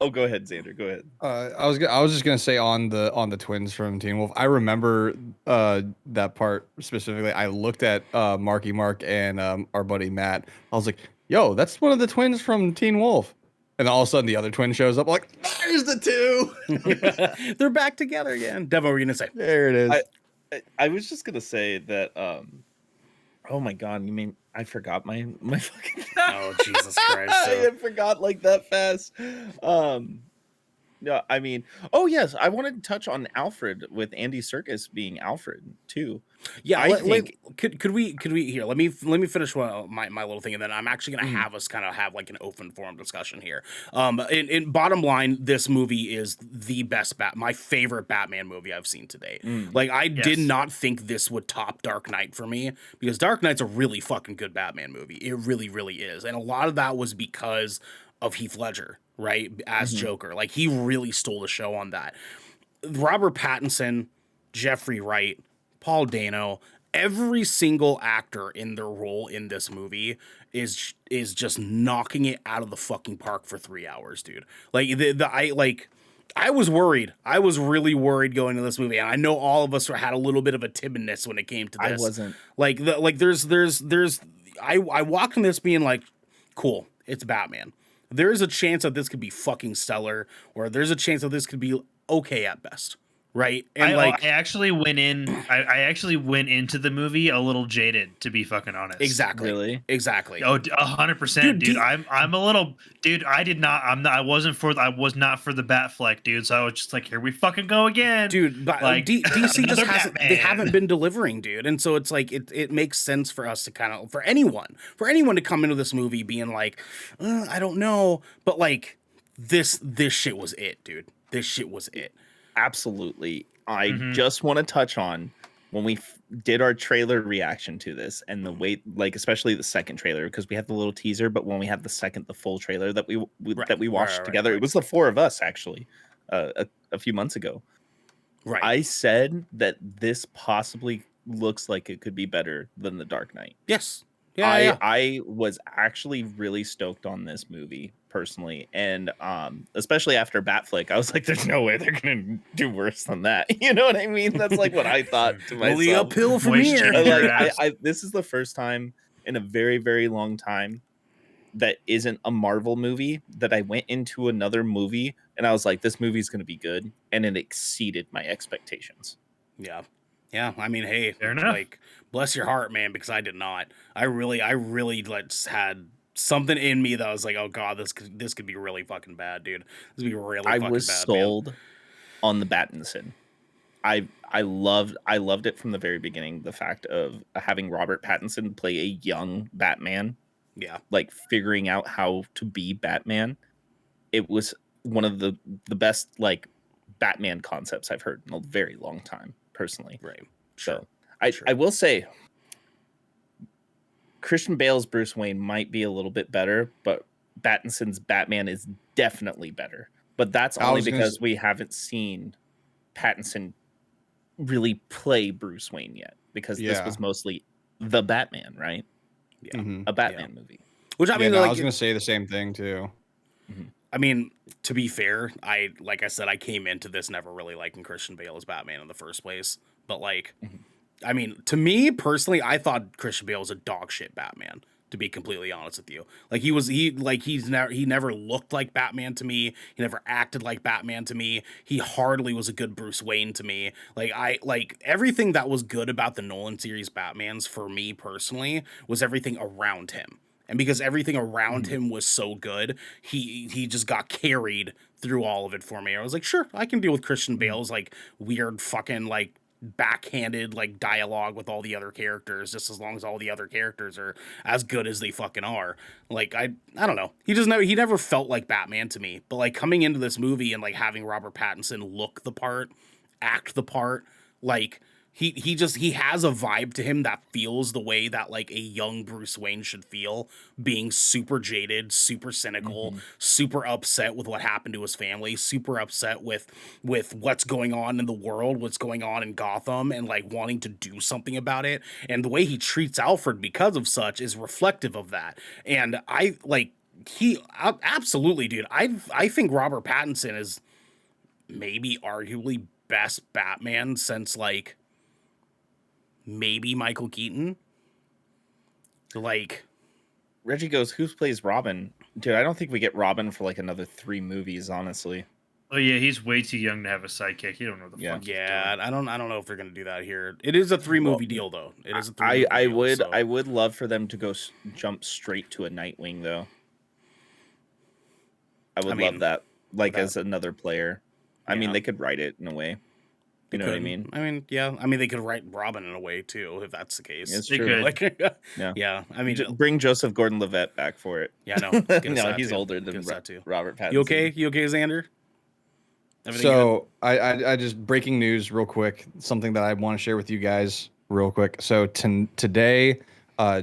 Oh, go ahead, Xander. Go ahead. I was just gonna say on the twins from Teen Wolf. I remember that part specifically. I looked at Marky Mark and our buddy Matt. I was like, "Yo, that's one of the twins from Teen Wolf." And all of a sudden, the other twin shows up. I'm like, there's the two. They're back together again. Devo, what were you gonna say? There it is. I was just gonna say that. Oh my god! You mean I forgot my fucking. Oh Jesus Christ! I forgot like that fast. No, I mean, oh yes, I wanted to touch on Alfred with Andy Serkis being Alfred too. Yeah, I think could we here? Let me finish my little thing, and then I'm actually gonna have us kind of have like an open forum discussion here. In bottom line, this movie is the best my favorite Batman movie I've seen to date. Like I did not think this would top Dark Knight for me, because Dark Knight's a really fucking good Batman movie. It really, really is, and a lot of that was because of Heath Ledger, right, as Joker. Like he really stole the show on that. Robert Pattinson, Jeffrey Wright, Paul Dano, every single actor in their role in this movie is just knocking it out of the fucking park for 3 hours, dude. Like I was worried. I was really worried going to this movie, and I know all of us had a little bit of a timidness when it came to this. I wasn't. I walked in this being like, cool, it's Batman. There's a chance that this could be fucking stellar, or there's a chance that this could be okay at best, right? And I actually went in. I actually went into the movie a little jaded, to be fucking honest. Exactly. Really? Exactly. Oh, 100%, dude. I'm a little, dude. I was not for the Batfleck, dude. So I was just like, here we fucking go again, dude. But like DC just hasn't. Batman. They haven't been delivering, dude. And so it's like it makes sense for us to kind of for anyone to come into this movie being like, I don't know, but like this shit was it, dude. This shit was it. Absolutely. I just want to touch on when we did our trailer reaction to this, and the way, like especially the second trailer, because we had the little teaser, but when we had the full trailer that we watched together, it was the four of us actually a few months ago. Right. I said that this possibly looks like it could be better than The Dark Knight. Yes. Yeah. I was actually really stoked on this movie personally, and especially after Batflick, I was like, "There's no way they're gonna do worse than that." You know what I mean? That's like what I thought to myself. Only uphill from here. Like, this is the first time in a very, very long time that isn't a Marvel movie that I went into another movie and I was like, "This movie's gonna be good," and it exceeded my expectations. Yeah. Yeah, I mean, hey, fair enough. Like, bless your heart, man, because I did not. I really like had something in me that was like, oh god, this could be really fucking bad, dude. This could be really fucking bad. I was sold on the Pattinson. I loved it from the very beginning. The fact of having Robert Pattinson play a young Batman, like figuring out how to be Batman. It was one of the best like Batman concepts I've heard in a very long time. Personally, right? So I will say Christian Bale's Bruce Wayne might be a little bit better, but Pattinson's Batman is definitely better. But that's only because we haven't seen Pattinson really play Bruce Wayne yet, because this was mostly the Batman, right? Yeah, a Batman movie. Which I mean, I was gonna say the same thing too. I mean, to be fair, like I said, I came into this never really liking Christian Bale as Batman in the first place. But like, I mean, to me personally, I thought Christian Bale was a dog shit Batman. To be completely honest with you, like he never looked like Batman to me. He never acted like Batman to me. He hardly was a good Bruce Wayne to me. Like everything that was good about the Nolan series Batmans for me personally was everything around him. And because everything around him was so good, he just got carried through all of it for me. I was like, sure, I can deal with Christian Bale's like weird fucking like backhanded like dialogue with all the other characters, just as long as all the other characters are as good as they fucking are. Like I don't know. He never felt like Batman to me. But like coming into this movie and like having Robert Pattinson look the part, act the part, like he has a vibe to him that feels the way that like a young Bruce Wayne should feel, being super jaded, super cynical, super upset with what happened to his family, super upset with what's going on in the world, what's going on in Gotham, and like wanting to do something about it. And the way he treats Alfred because of such is reflective of that. And I like Absolutely, dude. I think Robert Pattinson is maybe arguably best Batman since like maybe Michael Keaton. Like Reggie goes, who plays Robin? Dude, I don't think we get Robin for like another 3 movies, honestly. Oh yeah, he's way too young to have a sidekick. He don't know what the fuck. Yeah, I don't know if they're gonna do that here. It is a 3-movie deal though. It is a 3-movie I deal, would so. I would love for them to go jump straight to a Nightwing though. I would love that, like as another player. I mean, they could write it in a way. You know what I mean? I mean, yeah. I mean, they could write Robin in a way too, if that's the case. It's They true. could. Like, Yeah. yeah. I mean, Bring Joseph Gordon-Levitt back for it. yeah, no. No, he's older than Robert Pattinson. You okay? You okay, Xander? Everything So I just breaking news real quick. Something that I want to share with you guys real quick. So today, my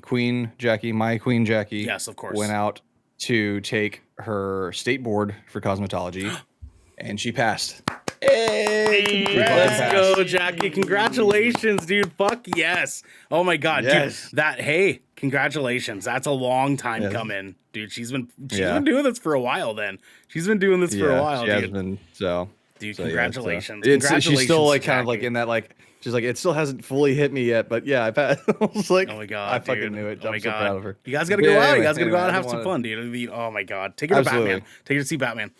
Queen Jackie, Yes, of course, went out to take her state board for cosmetology, and she passed. Hey, Let's Pass. go, Jackie. Congratulations, dude. Fuck yes. Oh my god, Yes. dude. Congratulations. That's a long time coming. Dude, she's been doing this for a while then. She's been doing this for a while, she dude. has been so. Dude, So, yeah, congratulations. she's still like kind of like Jackie. in that like she's like it still hasn't fully hit me yet, but yeah, I passed. I was like, Oh my god, I fucking dude. knew it. Oh my I'm so god. proud of her. You guys gotta go out. You guys gotta go out and I have just some wanna- fun, dude. It'd be, oh my god. Take her to Absolutely. Batman. Take her to see Batman.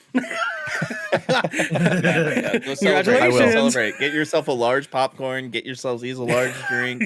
Yeah, go celebrate. Congratulations. Go celebrate. Get yourself a large popcorn. Get yourselves a large drink.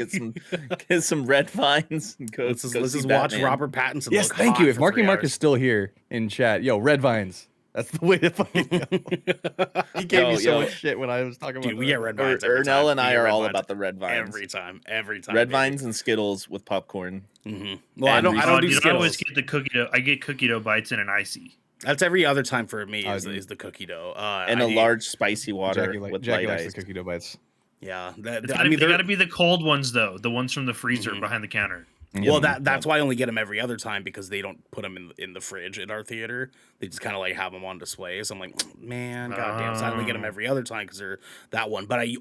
Get some red vines. And go, Let's go just see watch Batman. Robert Pattinson. Yes, look thank hot you. If for Marky 3 Mark hours. is still here in chat, yo, red vines. That's the way to fucking go. He gave me so much shit when I was talking about Dude, we get red vines. Ernell and I are all about the red vines. Every time. Red baby. vines and Skittles with popcorn. Mm-hmm. Well, I don't do Dude, I always Skittles. get the cookie dough. I get cookie dough bites and an icy. That's every other time for me I is do. the cookie dough. And a large spicy water with Jackie light likes ice. the cookie dough bites. Yeah, They gotta be the cold ones though, the ones from the freezer Mhm. behind the counter. Well, that's why I only get them every other time because they don't put them in the fridge at our theater. They just kind of like have them on display. So I'm like, man, goddamn. So I only get them every other time because they're that one. But I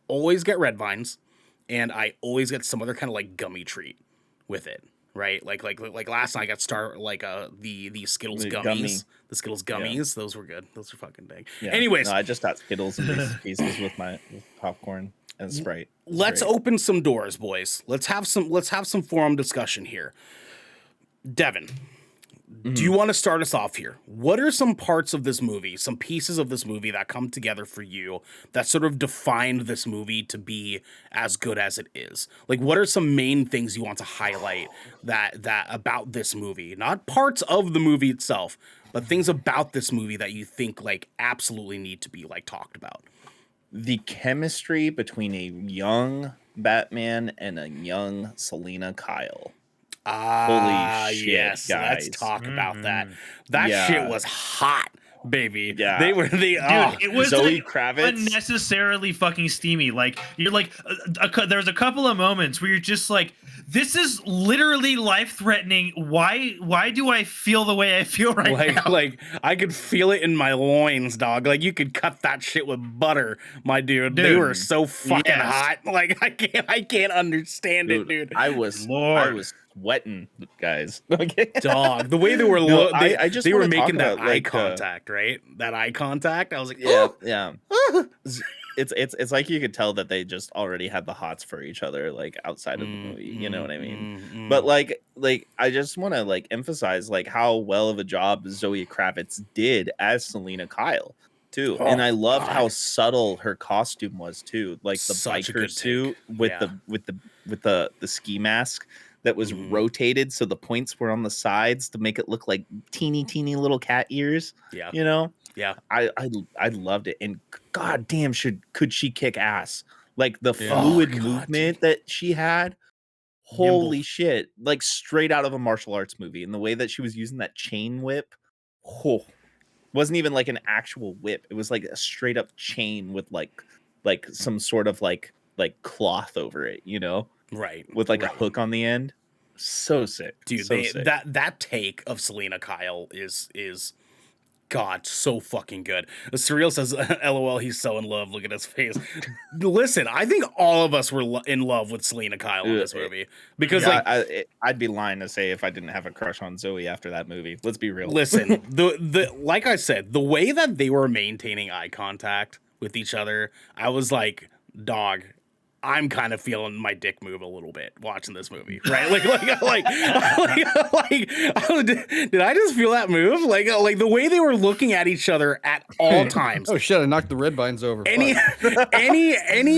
always get red vines, and I always get some other kind of like gummy treat with it. Right, like last night I got the Skittles The gummies, gummy. the Skittles gummies. Those were good. Those were fucking dang. Yeah. Anyways, No, I just got Skittles and Reese's Pieces with popcorn and Sprite. let's Great. open some doors, boys. Let's have some forum discussion here. Devin, do you want to start us off here? What are some parts of this movie, some pieces of this movie that come together for you that sort of defined this movie to be as good as it is? Like, what are some main things you want to highlight that about this movie? Not parts of the movie itself, but things about this movie that you think like absolutely need to be like talked about. The chemistry between a young Batman and a young Selena Kyle. Holy shit, yes, guys. let's talk about that. That shit was hot, baby. Yeah. They were Dude, it was Zoe like Kravitz. unnecessarily fucking steamy. Like you're like, there's a couple of moments where you're just like, this is literally life threatening. Why do I feel the way I feel right now? like I could feel it in my loins, dog. Like you could cut that shit with butter, my dude. They Dude, were so fucking yes. hot. Like I can't understand it, dude. I was sweating, guys. Dog, the way they were, No, I just they were wanna talk making that about, eye like, contact, right? That eye contact. I was like, Yeah, oh. yeah. It's like you could tell that they just already had the hots for each other, like outside of the movie. You know what I mean? But like I just want to like emphasize like how well of a job Zoe Kravitz did as Selena Kyle too, and I loved how subtle her costume was too, like the Such a biker good suit take. with Yeah. the ski mask that was rotated so the points were on the sides to make it look like teeny little cat ears. Yeah. You know. Yeah. I loved it, and god damn, could she kick ass? Like the fluid God, movement that she had. Holy shit! Like straight out of a martial arts movie, and the way that she was using that chain whip, wasn't even like an actual whip. It was like a straight up chain with like some sort of like cloth over it, you know, Right. with like a hook on the end. So sick, Dude, so sick. that take of Selena Kyle is God, so fucking good. Surreal says, LOL, he's so in love. Look at his face. Listen, I think all of us were in love with Selena Kyle in this movie. Because, I'd be lying to say if I didn't have a crush on Zoe after that movie. Let's be real. Listen, like I said, the way that they were maintaining eye contact with each other, I was like, dog, I'm kind of feeling my dick move a little bit watching this movie, right? Did I just feel that move? Like the way they were looking at each other at all times. Oh shit! I knocked the red vines over. Any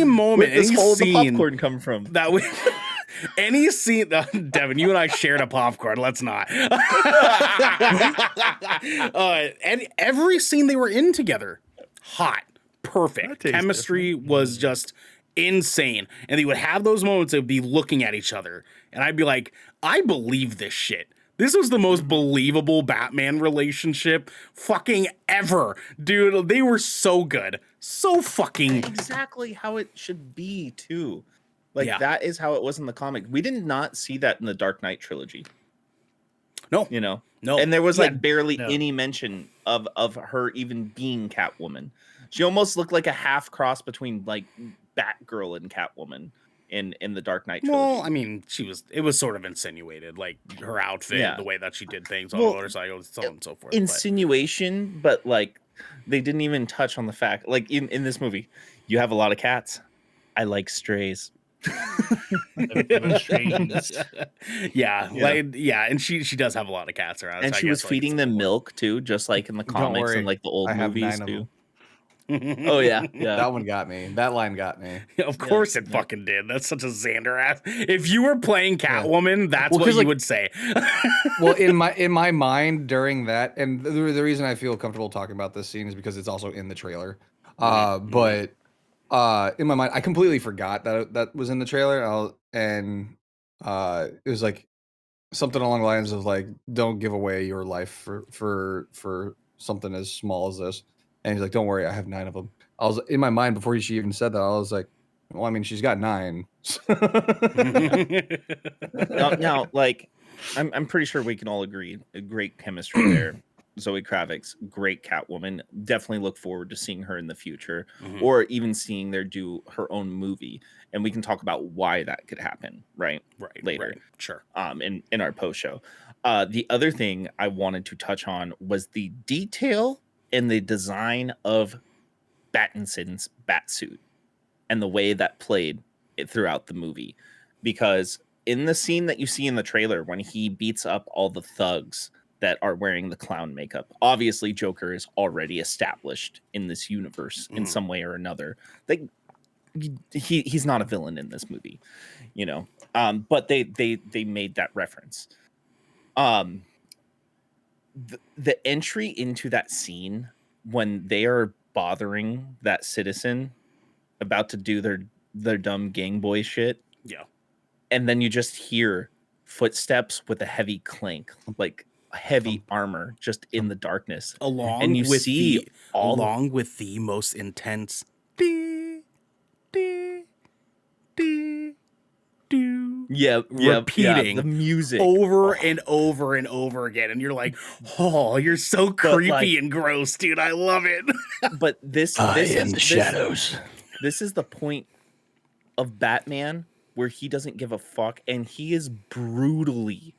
moment, Where's any this hole scene the popcorn come from? that we. Any scene, Devin, you and I shared a popcorn. Let's not. And every scene they were in together, hot, perfect. Chemistry was just insane. And they would have those moments of be looking at each other, and I'd be like, I believe this shit. This was the most believable Batman relationship fucking ever. Dude, they were so good. So fucking... Exactly how it should be, too. Like, that is how it was in the comic. We did not see that in the Dark Knight trilogy. No. You know? No. And there was, like, barely any mention of her even being Catwoman. She almost looked like a half cross between, like, Batgirl and Catwoman in the Dark Knight trilogy. Well, I mean, it was sort of insinuated, like her outfit, the way that she did things on motorcycles, so on and so forth. Insinuation, but like they didn't even touch on the fact, like in this movie, you have a lot of cats. I like strays. And she does have a lot of cats around, and she was feeding them milk too, just like in the comics and like the old movies too. Oh yeah, that one got me. That line got me. Of course it fucking did. That's such a Xander ass. If you were playing Catwoman, that's what you would say. Well, in my mind during that, and the reason I feel comfortable talking about this scene is because it's also in the trailer. But in my mind, I completely forgot that was in the trailer, and it was like something along the lines of like, "Don't give away your life for something as small as this." And he's like, "Don't worry, I have 9 of them." I was in my mind before she even said that. I was like, "Well, I mean, she's got 9." now, like, I'm pretty sure we can all agree a great chemistry there. Zoe Kravitz, great Catwoman. Definitely look forward to seeing her in the future, or even seeing her do her own movie, and we can talk about why that could happen, right later. Right. Sure. In our post show. The other thing I wanted to touch on was the detail and the design of Pattinson's Batsuit and the way that played it throughout the movie. Because in the scene that you see in the trailer, when he beats up all the thugs that are wearing the clown makeup, obviously Joker is already established in this universe in some way or another. Like, he's not a villain in this movie, you know. But they made that reference. The entry into that scene when they are bothering that citizen about to do their dumb gang boy shit. Yeah. And then you just hear footsteps with a heavy clank, like heavy armor just in the darkness. Along with the most intense repeating the music over and over and over again, and you're like, oh, you're so creepy and gross, dude. I love it. But this is the shadows. This is the point of Batman where he doesn't give a fuck, and he is brutally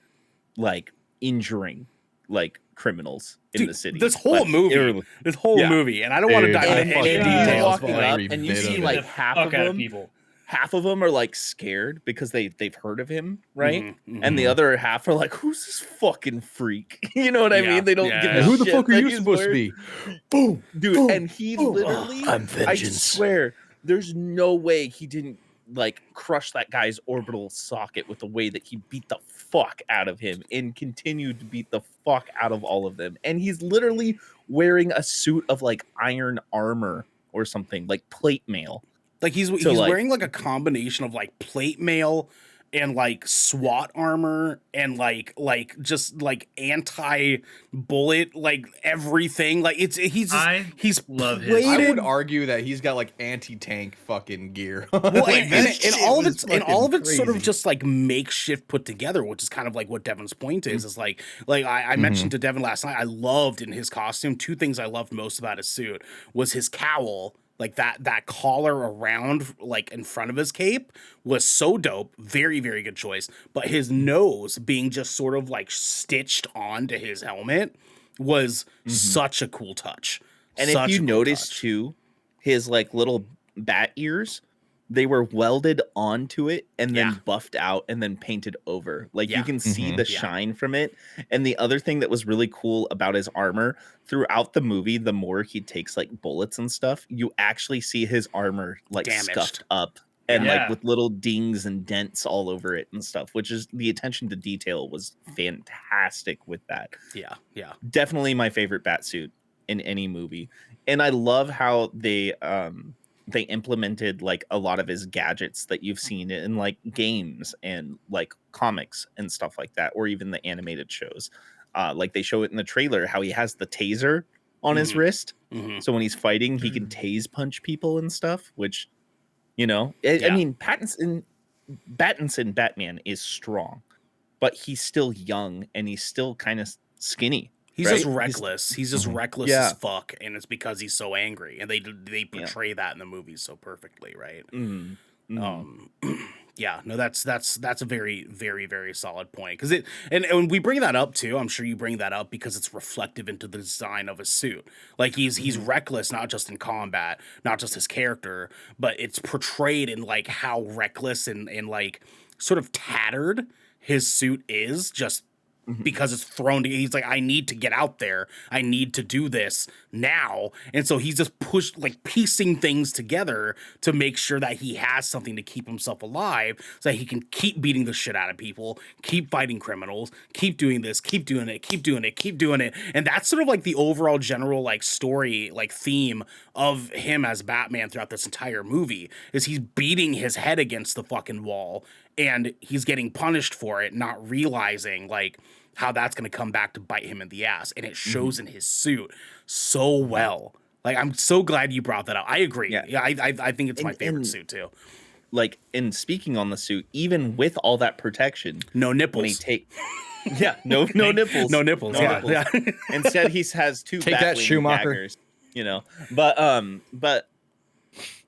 like injuring like criminals in the city. This whole movie, and I don't want to dive into any details, and you see like half of them are like scared because they've heard of him, right? And the other half are like, who's this fucking freak? You know what I mean? They don't give a who shit the fuck are you supposed to be? Boom, dude. Boom. And he literally, I'm vengeance. I swear, there's no way he didn't like crush that guy's orbital socket with the way that he beat the fuck out of him and continued to beat the fuck out of all of them. And he's literally wearing a suit of like iron armor or something, like plate mail. Like he's wearing like a combination of like plate mail and like SWAT armor and like just like anti-bullet, like everything. Like he's love his played I would it. argue that he's got like anti-tank fucking gear. Well, Like, that and shit all of was it's fucking sort of crazy. just like makeshift put together, which is kind of like what Devin's point is. Is like I mentioned to Devin last night, I loved in his costume, two things I loved most about his suit was his cowl, like that collar around like in front of his cape was so dope, very very good choice. But his nose being just sort of like stitched onto his helmet was such a cool touch. And Such if you a cool notice touch. too, his like little bat ears, they were welded onto it and then Yeah. buffed out and then painted over. Like Yeah. you can see Mhm. the Yeah. shine from it. And the other thing that was really cool about his armor throughout the movie, the more he takes like bullets and stuff, you actually see his armor like Damaged. scuffed up and like Yeah. with little dings and dents all over it and stuff, which is the attention to detail was fantastic with that. Yeah. Yeah. Definitely my favorite Batsuit in any movie. And I love how they implemented like a lot of his gadgets that you've seen in like games and like comics and stuff like that, or even the animated shows. Like they show it in the trailer how he has the taser on his Mhm. wrist. Mhm. So when he's fighting, he can tase punch people and stuff, which, you know, I Yeah. mean, Pattinson Batman is strong, but he's still young and he's still kind of skinny. He's right? just reckless. He's just reckless Yeah. as fuck, and it's because he's so angry, and they portray that in the movies so perfectly, right? Mm, mm. Yeah, no, that's a very very very solid point because and we bring that up too. I'm sure you bring that up because it's reflective into the design of his suit. Like he's reckless not just in combat, not just his character, but it's portrayed in like how reckless and like sort of tattered his suit is just because it's thrown to he's like I need to get out there, I need to do this now, and so he's just pushed like piecing things together to make sure that he has something to keep himself alive so that he can keep beating the shit out of people, keep fighting criminals, keep doing this, keep doing it, keep doing it, keep doing it. And that's sort of like the overall general like story like theme of him as Batman throughout this entire movie is he's beating his head against the fucking wall and he's getting punished for it, not realizing like how that's going to come back to bite him in the ass. And it shows in his suit so well. Like, I'm so glad you brought that up. I agree. Yeah, I think it's my favorite suit too. Like, in speaking on the suit, even with all that protection, no nipples. When he no nipples, no nipples. Yeah. Instead, he has two Take that, Schumacher. daggers, you know. But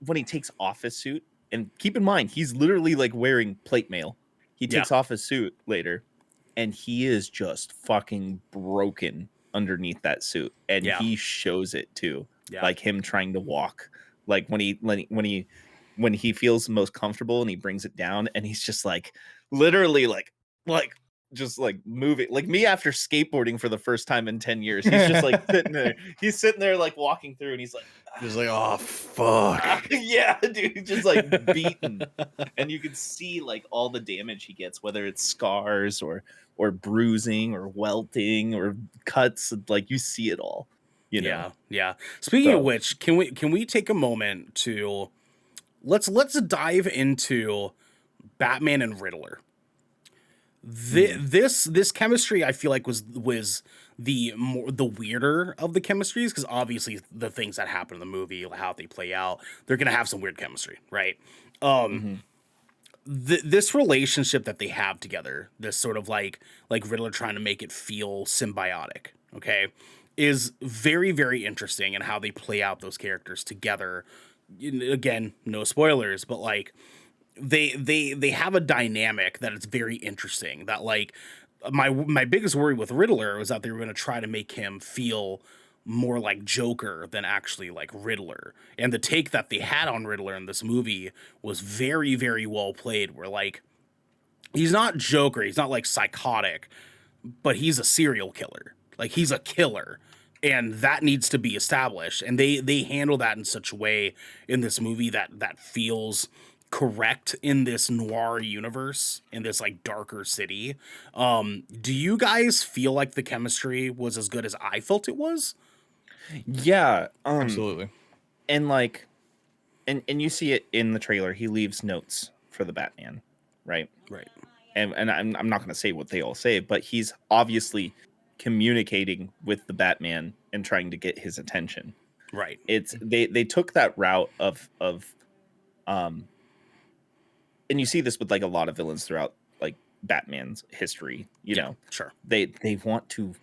when he takes off his suit, and keep in mind, he's literally like wearing plate mail. He takes off his suit later, and he is just fucking broken underneath that suit, and he shows it too. Like him trying to walk, like when he feels most comfortable, and he brings it down, and he's just like literally like just like moving, like me after skateboarding for the first time in 10 years. He's just like sitting there. He's sitting there like walking through, and he's like, just like, oh fuck. Yeah, dude, just like beaten. And you can see like all the damage he gets, whether it's scars or bruising or welting or cuts. Like you see it all. You know? Yeah. Speaking of which, can we take a moment to let's dive into Batman and Riddler. This chemistry I feel like was the weirder of the chemistries, because obviously the things that happen in the movie, how they play out, they're gonna have some weird chemistry, right? This relationship that they have together, this sort of like Riddler trying to make it feel symbiotic, okay, is very very interesting, and how they play out those characters together. Again, no spoilers, but like they have a dynamic that is very interesting. That like my biggest worry with Riddler was that they were going to try to make him feel more like Joker than actually like Riddler. And the take that they had on Riddler in this movie was very very well played, where like he's not Joker, he's not like psychotic, but he's a serial killer. Like he's a killer. And that needs to be established. And they handle that in such a way in this movie that feels correct in this noir universe, in this like darker city. Do you guys feel like the chemistry was as good as I felt it was? Yeah, Absolutely. And like, and you see it in the trailer. He leaves notes for the Batman, right? Right. And I'm not going to say what they all say, but he's obviously communicating with the Batman and trying to get his attention. Right. It's they took that route of and you see this with like a lot of villains throughout like Batman's history, you know. Sure. They want to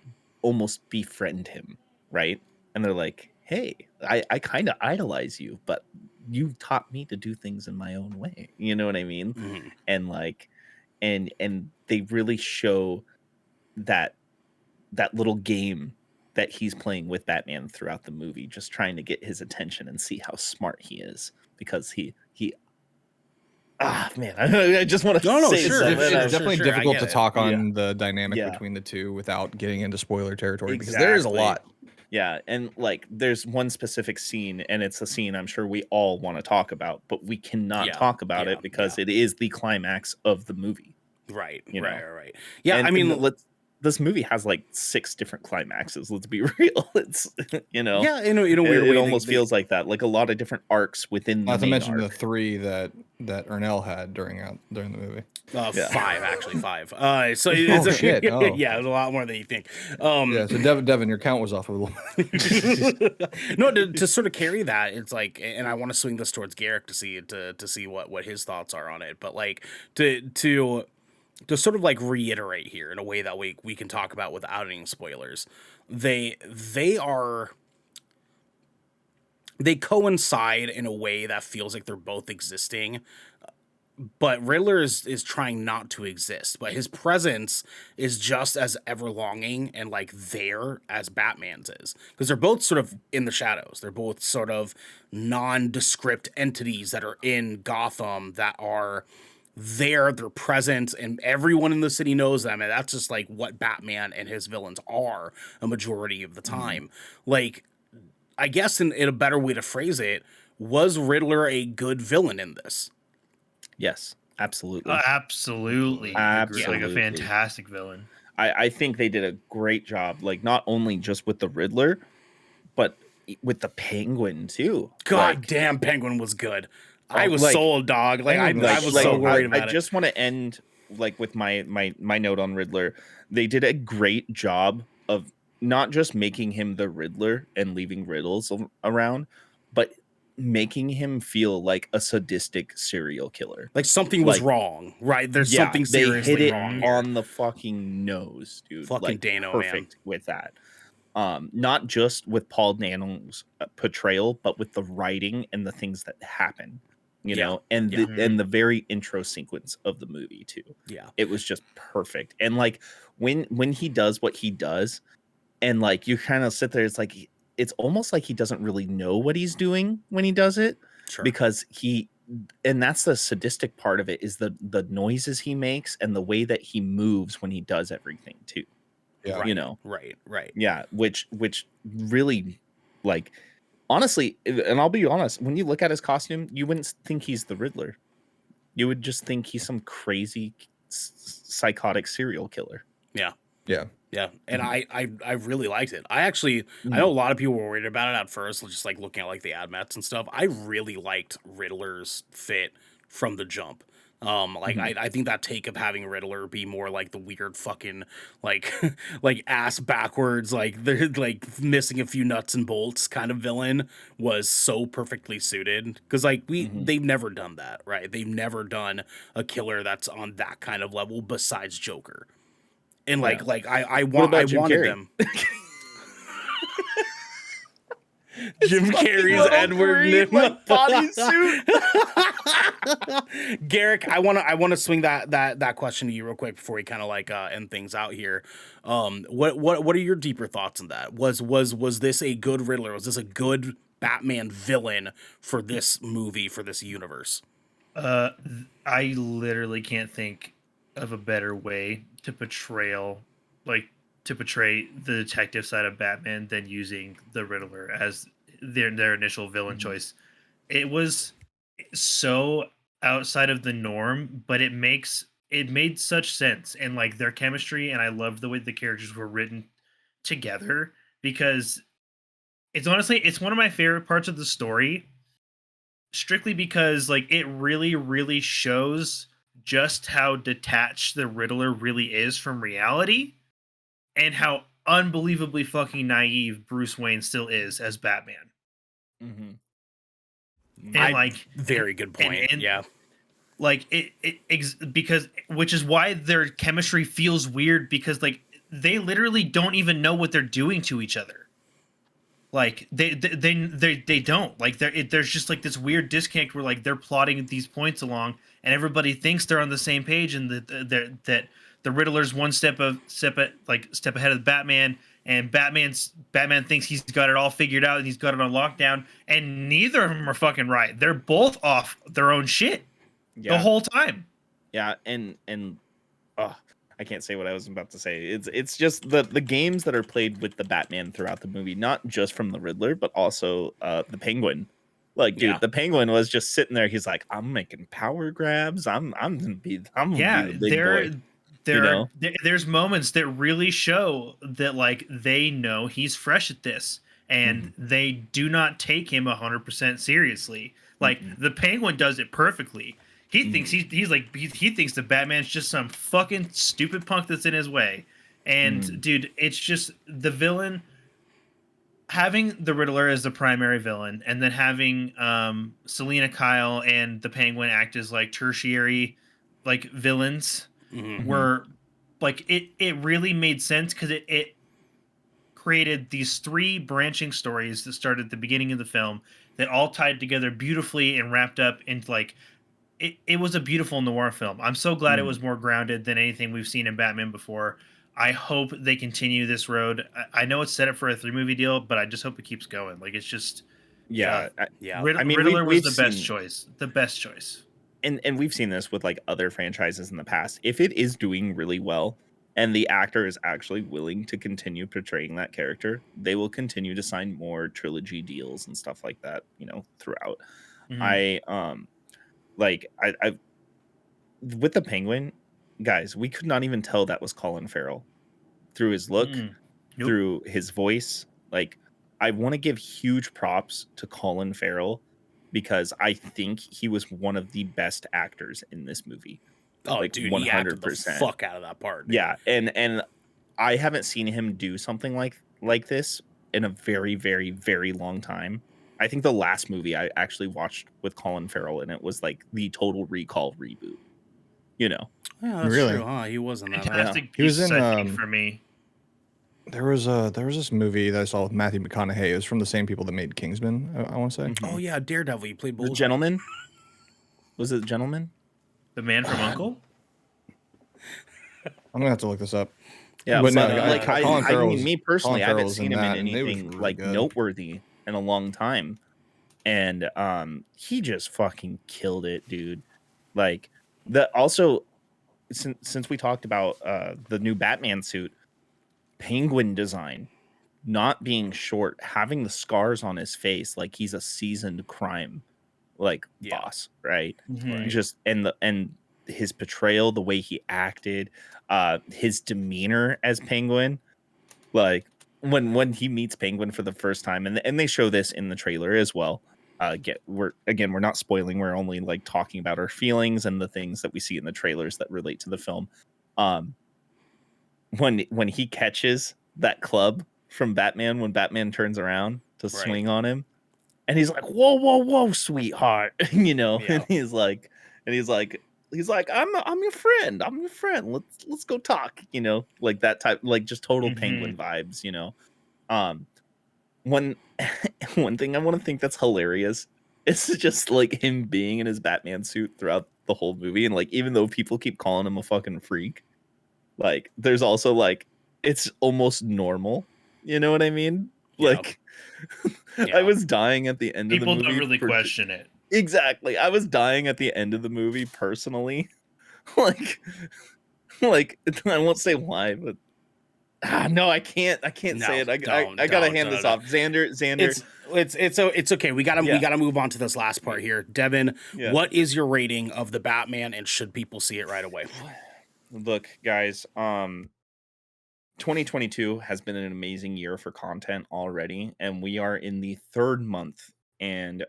almost befriend him, right? And they're like, "Hey, I kind of idolize you, but you taught me to do things in my own way." You know what I mean? Mm-hmm. And like and they really show that little game that he's playing with Batman throughout the movie, just trying to get his attention and see how smart he is, because he man, I just want to say sure. something. It's definitely difficult to talk on Yeah. the dynamic Yeah. between the two without getting into spoiler territory, because Exactly. there is a lot. Yeah, and like there's one specific scene, and it's a scene I'm sure we all want to talk about, but we cannot talk about it because it is the climax of the movie. Right. You know? Right. Yeah, And I mean, this movie has like 6 different climaxes. Let's be real. It's yeah, in a weird way, it almost feels like that, like a lot of different arcs within the Not to main mention arc. the 3 that Ernell had during the movie. 5 actually 5. So it's shit! Oh. Yeah, it was a lot more than you think. Yeah, so Devin, your count was off a little. No, to sort of carry that, it's like, and I want to swing this towards Garrick to see what his thoughts are on it, but like to sort of like reiterate here in a way that we can talk about without any spoilers. They coincide in a way that feels like they're both existing, but Riddler is trying not to exist, but his presence is just as ever longing and like there as Batman's is, because they're both sort of in the shadows. They're both sort of nondescript entities that are in Gotham that are there, they're present, and everyone in the city knows them, and that's just like what Batman and his villains are a majority of the time. Like, I guess in a better way to phrase it, was Riddler a good villain in this? Yes, absolutely. Absolutely. Like a fantastic villain. I think they did a great job, like not only just with the Riddler, but with the Penguin too. God damn, Penguin was good. I was sold, dog. Like I was so worried about it. I just want to end like with my note on Riddler. They did a great job of not just making him the Riddler and leaving riddles around, but making him feel like a sadistic serial killer. Like something was wrong, right? There's something seriously they hit wrong it on the fucking nose, dude. Fucking like, Dano, perfect with that. Not just with Paul Dano's portrayal, but with the writing and the things that happen. You know, and the very intro sequence of the movie too. Yeah, it was just perfect. And like when he does what he does, and like you kind of sit there, it's like it's almost like he doesn't really know what he's doing when he does it, because and that's the sadistic part of it, is the noises he makes and the way that he moves when he does everything too. Yeah, you know, right. Yeah, which really, like, honestly, and I'll be honest, when you look at his costume, you wouldn't think he's the Riddler. You would just think he's some crazy psychotic serial killer. Yeah. And I really liked it. I know a lot of people were worried about it at first, just like looking at like the ad mats and stuff. I really liked Riddler's fit from the jump. I think that take of having Riddler be more like the weird fucking like like ass backwards, like they're like missing a few nuts and bolts kind of villain was so perfectly suited, because like they've never done that, right? They've never done a killer that's on that kind of level besides Joker. And I wanted them. Jim Carrey's Edward Nygma bodysuit. Garrick, I want to swing that question to you real quick before we kind of like end things out here. What are your deeper thoughts on that? Was this a good Riddler? Was this a good Batman villain for this movie, for this universe? I literally can't think of a better way to portray the detective side of Batman than using the Riddler as their initial villain choice. It was so outside of the norm, but it made such sense, and like their chemistry, and I loved the way the characters were written together, because it's one of my favorite parts of the story, strictly because like it really, really shows just how detached the Riddler really is from reality, and how unbelievably fucking naive Bruce Wayne still is as Batman. And very good point. Yeah. Like because which is why their chemistry feels weird, because like they literally don't even know what they're doing to each other. Like they don't like there's just like this weird disconnect where like they're plotting these points along and everybody thinks they're on the same page, and that the Riddler's one step ahead of Batman, and Batman thinks he's got it all figured out and he's got it on lockdown, and neither of them are fucking right. They're both off their own shit the whole time. Yeah, and I can't say what I was about to say. It's just the games that are played with the Batman throughout the movie, not just from the Riddler, but also the Penguin. Like, dude, the Penguin was just sitting there. He's like, I'm making power grabs. I'm gonna be the big boy. There's moments that really show that like they know he's fresh at this, and they do not take him 100% seriously. Like the Penguin does it perfectly. He thinks he thinks the Batman's just some fucking stupid punk that's in his way. And dude, it's just the villain, having the Riddler as the primary villain, and then having Selina Kyle and the Penguin act as like tertiary like villains, were like it really made sense, because it created these three branching stories that started at the beginning of the film that all tied together beautifully and wrapped up into like it was a beautiful noir film. I'm so glad it was more grounded than anything we've seen in Batman before. I hope they continue this road. I know it's set up for a 3-movie deal, but I just hope it keeps going. Like, it's just Riddler was the best choice. The best choice. And we've seen this with like other franchises in the past. If it is doing really well and the actor is actually willing to continue portraying that character, they will continue to sign more trilogy deals and stuff like that, throughout. I with the Penguin, guys, we could not even tell that was Colin Farrell through his look, through his voice. Like, I want to give huge props to Colin Farrell, because I think he was one of the best actors in this movie. Oh, like, dude, 100%. He acted the fuck out of that part. Dude. Yeah, and I haven't seen him do something like this in a very, very, very long time. I think the last movie I actually watched with Colin Farrell in it was like the Total Recall reboot. Yeah, that's really true, huh? He wasn't that. Fantastic piece, he was in I think, for me. There was this movie that I saw with Matthew McConaughey. It was from the same people that made Kingsman, I want to say. Oh yeah, Daredevil. He played both. The Gentleman. Was it The Gentleman? The Man from Uncle. I'm gonna have to look this up. Yeah, but no, me personally, I haven't seen him in anything like noteworthy in a long time, and he just fucking killed it, dude. Like, since we talked about the new Batman suit, Penguin design, not being short, having the scars on his face like he's a seasoned crime boss, right? Just and his portrayal, the way he acted, his demeanor as Penguin, like when he meets Penguin for the first time, and they show this in the trailer as well. We're not spoiling, we're only like talking about our feelings and the things that we see in the trailers that relate to the film. When he catches that club from Batman, when Batman turns around to swing on him, and he's like, whoa, sweetheart, and he's like, I'm your friend. Let's go talk, like that type, like just total Penguin vibes, One thing I want to think that's hilarious is just like him being in his Batman suit throughout the whole movie, and like even though people keep calling him a fucking freak, like there's also like it's almost normal, you know what I mean? Like I was dying at the end of the movie. People don't really question it. Exactly. I was dying at the end of the movie personally. like I won't say why, but no, I can't say it. I gotta hand this off. Xander. It's okay. We gotta move on to this last part here. Devin, what is your rating of the Batman, and should people see it right away? Look, guys, 2022 has been an amazing year for content already, and we are in the 3rd month, and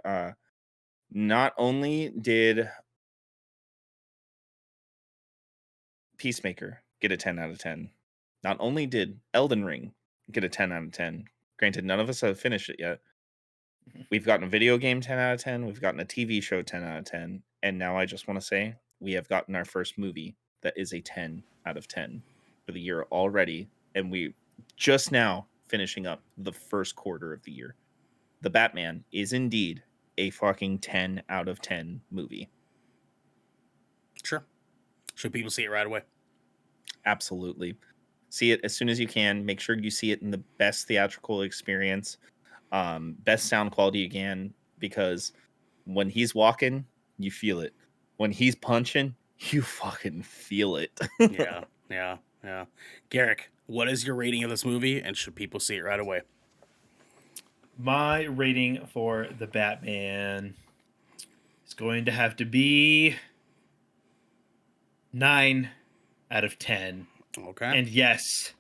not only did Peacemaker get a 10 out of 10. Not only did Elden Ring get a 10 out of 10, granted, none of us have finished it yet. We've gotten a video game 10 out of 10. We've gotten a TV show 10 out of 10. And now I just want to say we have gotten our first movie that is a 10 out of 10 for the year already. And we just now finishing up the first quarter of the year. The Batman is indeed a fucking 10 out of 10 movie. Sure. Should people see it right away? Absolutely. See it as soon as you can. Make sure you see it in the best theatrical experience, best sound quality you can, because when he's walking, you feel it. When he's punching, you fucking feel it. Yeah. Garrick, what is your rating of this movie, and should people see it right away? My rating for the Batman is going to have to be 9 out of 10. Okay. And yes,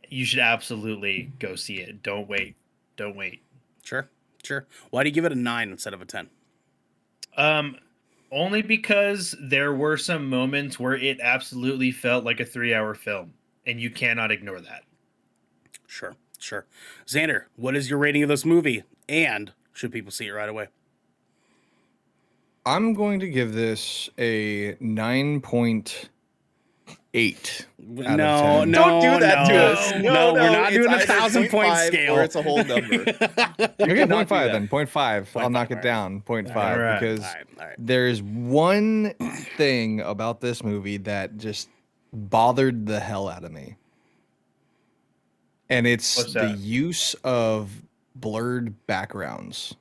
you should absolutely go see it. Don't wait. Sure. Why do you give it a 9 instead of a 10? Only because there were some moments where it absolutely felt like a 3-hour film, and you cannot ignore that. Sure. Xander, what is your rating of this movie, and should people see it right away? I'm going to give this a 9.8. No, Don't do that to us. No, we're not doing a It's either 1,000-point 0.5 scale. or it's a whole number. Okay, cannot 0.5 do that. then. 0.5. I'll knock it alright. down. 0.5 Alright. because All right. there's one thing about this movie that just bothered the hell out of me. And it's What's the that? use of blurred backgrounds.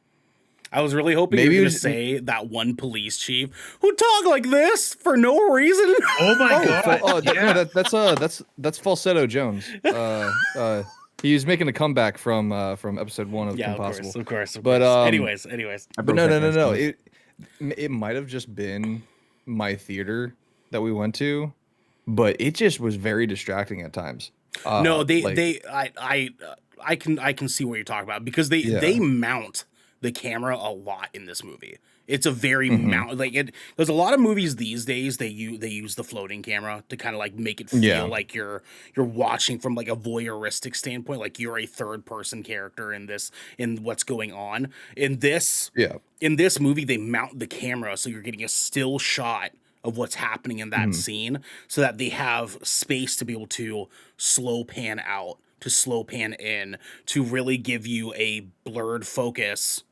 I was really hoping Maybe you were it going to was- say that one police chief who talked like this for no reason. Oh my god! No, that's Falsetto Jones. He's making a comeback from episode 1 of Yeah, Impossible. of course. But, anyways. But no. It might have just been my theater that we went to, but it just was very distracting at times. No, like- I can see what you're talking about, because they mount the camera a lot in this movie. It's a very mount, like it. There's a lot of movies these days they use the floating camera to kind of like make it feel like you're watching from like a voyeuristic standpoint, like you're a third person character in what's going on. In this movie, they mount the camera so you're getting a still shot of what's happening in that scene, so that they have space to be able to slow pan out, to slow pan in, to really give you a blurred focus.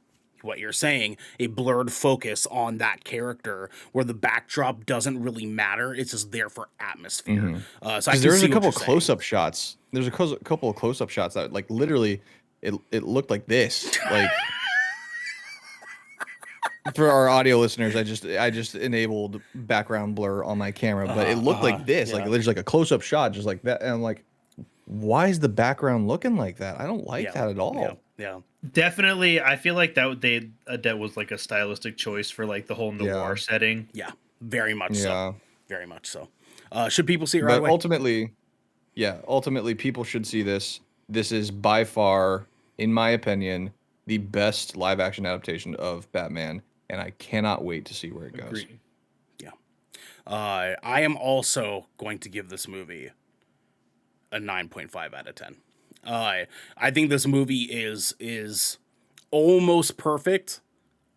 What you're saying, a blurred focus on that character, where the backdrop doesn't really matter. It's just there for atmosphere. So I can there's see a what couple you're saying. close-up shots. There's a couple of close-up shots that like literally it looked like this. Like for our audio listeners, I just enabled background blur on my camera, but it looked like this. Like there's like a close-up shot just like that, and I'm like, why is the background looking like that? I don't like that at all. Yeah. Definitely, I feel like that was like a stylistic choice for like the whole noir setting. Yeah. Very much so. Yeah. Very much so. Should people see it right But away? ultimately, people should see this. This is by far, in my opinion, the best live action adaptation of Batman, and I cannot wait to see where it goes. Agreed. Yeah. I am also going to give this movie a 9.5 out of 10. I think this movie is almost perfect,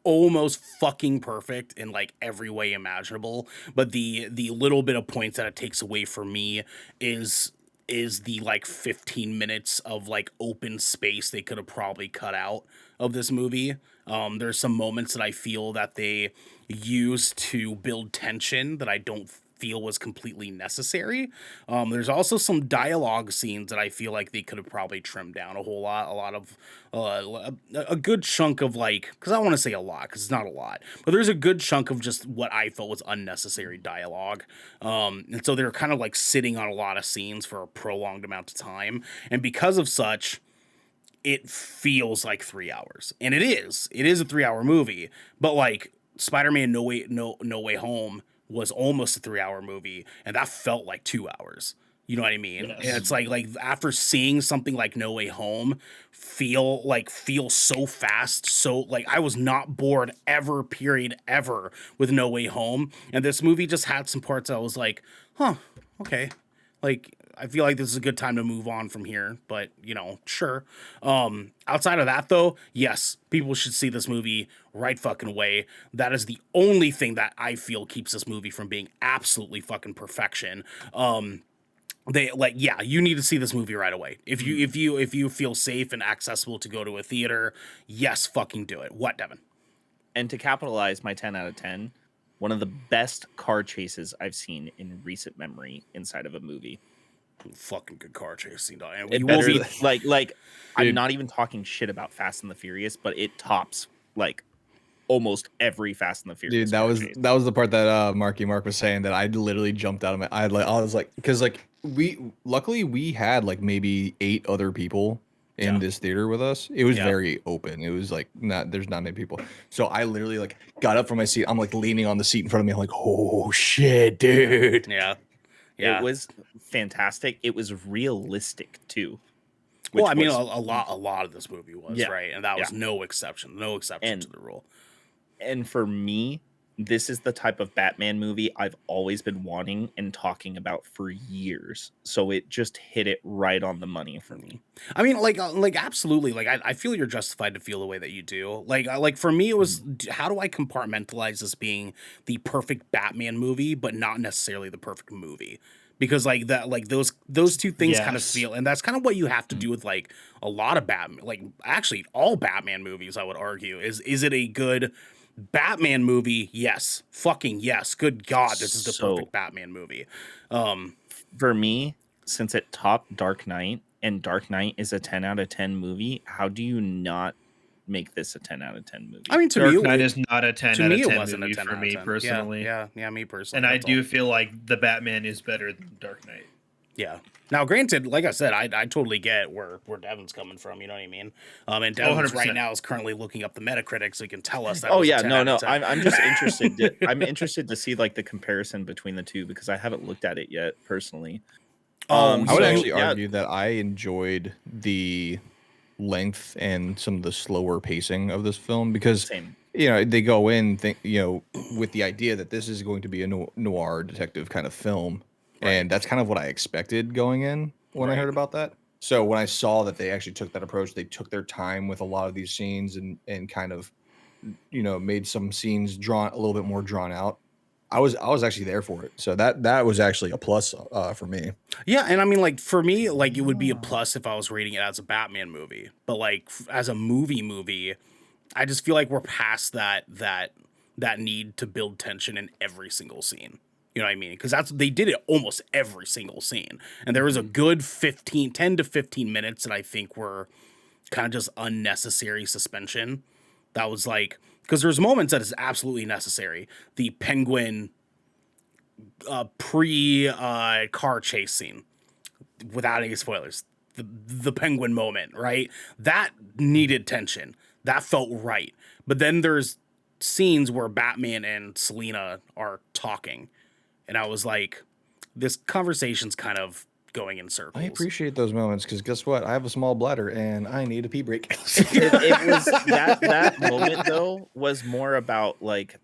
almost fucking perfect in like every way imaginable. But the little bit of points that it takes away from me is the like 15 minutes of like open space they could have probably cut out of this movie. There's some moments that I feel that they used to build tension that I don't feel was completely necessary. There's also some dialogue scenes that I feel like they could have probably trimmed down a whole lot. A lot of a good chunk of like, because I want to say a lot because it's not a lot, but there's a good chunk of just what I felt was unnecessary dialogue. And so they're kind of like sitting on a lot of scenes for a prolonged amount of time, and because of such, it feels like 3 hours, and it is a 3-hour movie. But like Spider-Man No Way Home was almost a 3-hour movie, and that felt like 2 hours. You know what I mean? Yes. And it's like after seeing something like No Way Home feel so fast, so like I was not bored ever with No Way Home, and this movie just had some parts I was like, huh, okay. Like, I feel like this is a good time to move on from here, but sure. Outside of that though, yes, people should see this movie right fucking away. That is the only thing that I feel keeps this movie from being absolutely fucking perfection. You need to see this movie right away. If you feel safe and accessible to go to a theater, yes, fucking do it. What, Devin? And to capitalize my 10 out of 10, one of the best car chases I've seen in recent memory inside of a movie. Fucking good car chase scene. And It better, like I'm not even talking shit about Fast and the Furious, but it tops like almost every Fast and the Furious. Dude, that was the part that Mark was saying that I literally jumped out of my. I was like, because like luckily we had like maybe 8 other people in this theater with us. It was very open. It was like there's not many people. So I literally like got up from my seat. I'm like leaning on the seat in front of me. I'm like, oh shit, dude. Yeah. It was fantastic. It was realistic too. Well, I mean, a lot of this movie was right, and that was no exception to the rule. And for me, this is the type of Batman movie I've always been wanting and talking about for years. So it just hit it right on the money for me. I mean, like absolutely. Like, I feel you're justified to feel the way that you do. Like for me, it was how do I compartmentalize this being the perfect Batman movie, but not necessarily the perfect movie? Because like that, like those two things kind of feel, and that's kind of what you have to do with like a lot of Batman, like actually all Batman movies. I would argue is it a good Batman movie? Yes, fucking yes. Good God, this is the perfect Batman movie. For me, since it topped Dark Knight, and Dark Knight is a 10 out of 10 movie, how do you not make this a 10 out of 10 movie? I mean, Dark Knight is not a 10 out of 10 movie for me personally. Yeah, me personally. And I do feel like the Batman is better than Dark Knight. Yeah. Now, granted, like I said, I totally get where Devin's coming from. You know what I mean? And Devin right now is currently looking up the Metacritic, so he can tell us that. Oh yeah, no. I'm just interested. I'm interested to see like the comparison between the two because I haven't looked at it yet personally. I would actually argue that I enjoyed the length and some of the slower pacing of this film because they go in with the idea that this is going to be a noir detective kind of film. And that's kind of what I expected going in when I heard about that. So when I saw that they actually took that approach, they took their time with a lot of these scenes and kind of, made some scenes a little bit more drawn out. I was actually there for it. So that was actually a plus for me. Yeah, and I mean, like for me, like it would be a plus if I was rating it as a Batman movie. But like as a movie, I just feel like we're past that need to build tension in every single scene. You know what I mean? Because they did it almost every single scene. And there was a good 10 to 15 minutes that I think were kind of just unnecessary suspension. That was like, because there's moments that is absolutely necessary. The Penguin car chase scene, without any spoilers. The Penguin moment, right? That needed tension. That felt right. But then there's scenes where Batman and Selina are talking. And I was like, this conversation's kind of going in circles. I appreciate those moments because guess what? I have a small bladder and I need a pee break. it was that moment though was more about like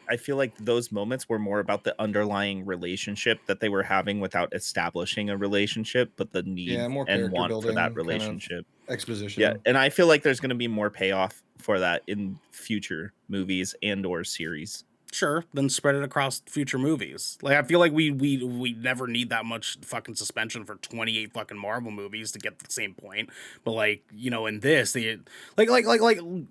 I feel like those moments were more about the underlying relationship that they were having without establishing a relationship, but the need and want for that relationship. Kind of exposition. Yeah, and I feel like there's going to be more payoff for that in future movies and or series. Sure, then spread it across future movies. Like I feel like we never need that much fucking suspension for 28 fucking Marvel movies to get the same point. But like, in this,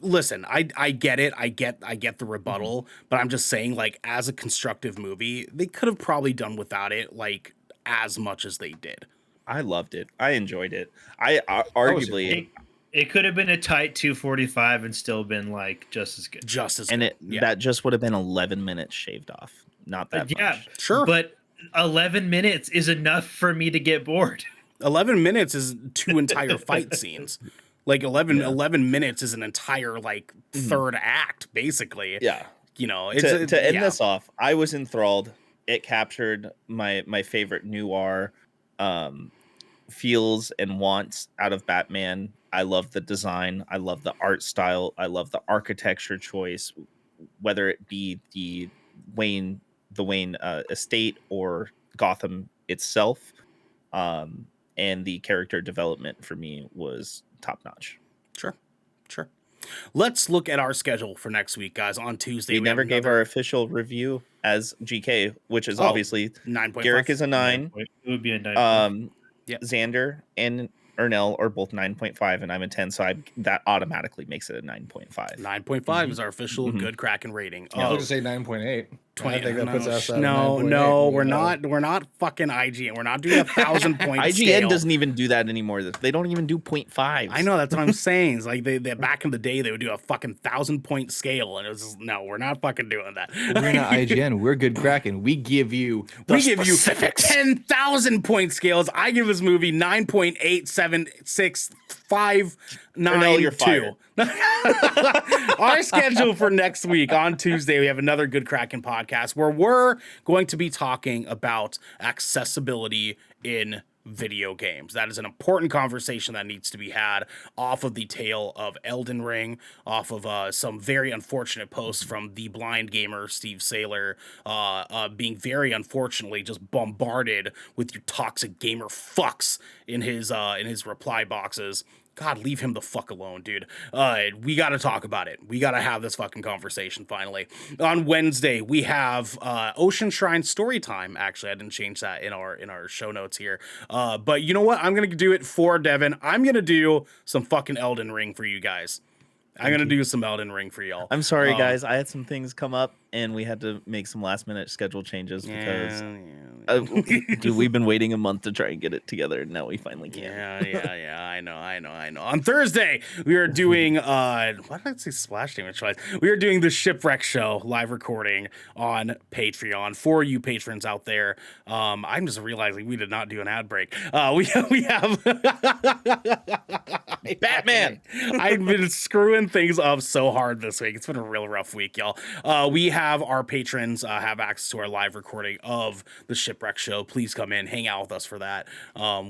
listen, I get it. I get the rebuttal, but I'm just saying like as a constructive movie, they could have probably done without it like as much as they did. I loved it. I enjoyed it. I arguably it could have been a tight 2:45 and still been like just as good. That just would have been 11 minutes shaved off. Not that much. Sure. But 11 minutes is enough for me to get bored. 11 minutes is 2 entire fight scenes. Like 11 minutes is an entire like third act basically. Yeah. To end this off, I was enthralled. It captured my favorite noir feels and wants out of Batman. I love the design. I love the art style. I love the architecture choice, whether it be the Wayne estate or Gotham itself, and the character development for me was top notch. Sure. Let's look at our schedule for next week, guys. On Tuesday, we never gave our official review as GK, which is obviously 9.5. Garrick is a 9. It would be a 9. Xander and Ernell are both 9.5, and I'm a 10, so that automatically makes it a 9.5. 9.5 is our official Good Kraken rating. I was going to say 9.8. 20, I think that puts us at no, we're not fucking IGN. We're not doing 1,000 point IGN scale. doesn't even do that anymore. They don't even do 0.5. I know, that's what I'm saying. It's like they back in the day they would do a fucking 1,000 point scale, and it was just, no, we're not fucking doing that. We're not IGN. We're Good Kraken. We give you 10,000 point scales. I give this movie 9.876592. Our schedule for next week on Tuesday, we have another Good Kraken podcast where we're going to be talking about accessibility in video games. That is an important conversation that needs to be had off of the tale of Elden Ring, off of some very unfortunate posts from the blind gamer Steve Saylor, being very unfortunately just bombarded with your toxic gamer fucks in his reply boxes. God, leave him the fuck alone, dude. We got to talk about it. We got to have this fucking conversation finally. On Wednesday, we have Ocean Shrine story time. Actually, I didn't change that in our show notes here. But you know what? I'm going to do it for Devin. I'm going to do some fucking Elden Ring for you guys. I'm going to do some Elden Ring for y'all. I'm sorry, guys. I had some things come up, and we had to make some last-minute schedule changes because dude, we've been waiting a month to try and get it together, and now we finally can. Yeah. I know. On Thursday, we are doing why did I say Splash Damage twice? We are doing the Shipwreck Show live recording on Patreon for you patrons out there. I'm just realizing we did not do an ad break. We have Batman. I've been screwing things up so hard this week. It's been a real rough week, y'all. We have our patrons have access to our live recording of the Shipwreck Show. Please come in, hang out with us for that.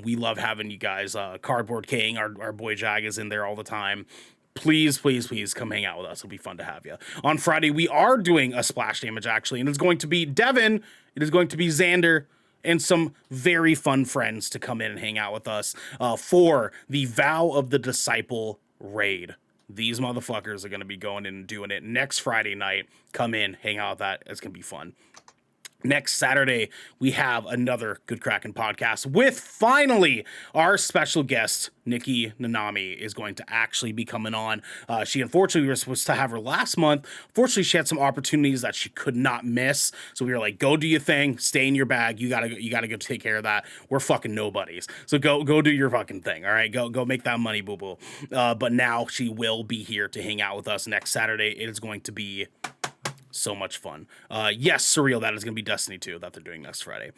We love having you guys. Cardboard King, our boy Jag, is in there all the time. Please come hang out with us. It'll be fun to have you. On Friday, we are doing a Splash Damage, actually, and it's going to be Devin. It is going to be Xander and some very fun friends to come in and hang out with us for the Vow of the Disciple raid. These motherfuckers are going to be going in and doing it next Friday night. Come in, hang out with that. It's going to be fun. Next Saturday, we have another Good Kraken podcast with finally our special guest, Nikki Nanami, is going to actually be coming on. She unfortunately, we were supposed to have her last month. Fortunately, she had some opportunities that she could not miss. So we were like, go do your thing, stay in your bag. You gotta go take care of that. We're fucking nobodies. So go do your fucking thing. All right, go make that money, boo boo. But now she will be here to hang out with us next Saturday. It is going to be so much fun. Yes, Surreal, that is going to be Destiny 2 that they're doing next Friday.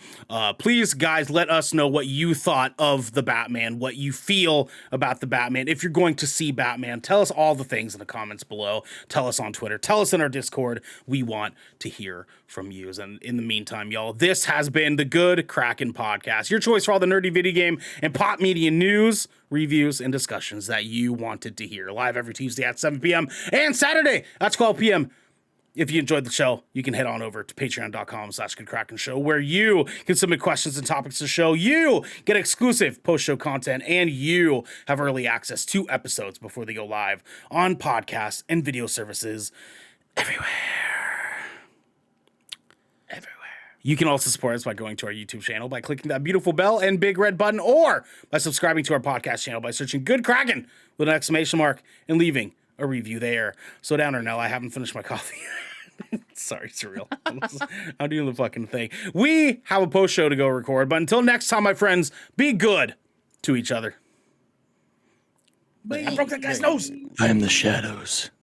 Please, guys, let us know what you thought of the Batman, what you feel about the Batman. If you're going to see Batman, tell us all the things in the comments below. Tell us on Twitter. Tell us in our Discord. We want to hear from you. And in the meantime, y'all, this has been the Good Kraken Podcast, your choice for all the nerdy video game and pop media news, reviews, and discussions that you wanted to hear. Live every Tuesday at 7 p.m. and Saturday at 12 p.m. If you enjoyed the show, you can head on over to patreon.com/GoodKrakenShow, where you can submit questions and topics to the show. You get exclusive post-show content, and you have early access to episodes before they go live on podcasts and video services everywhere. You can also support us by going to our YouTube channel, by clicking that beautiful bell and big red button, or by subscribing to our podcast channel by searching Good Kraken with an exclamation mark and leaving a review there. So down or no, I haven't finished my coffee. Sorry, Surreal. I'm doing the fucking thing. We have a post show to go record, but until next time, my friends, be good to each other. I broke that guy's nose. I am the shadows.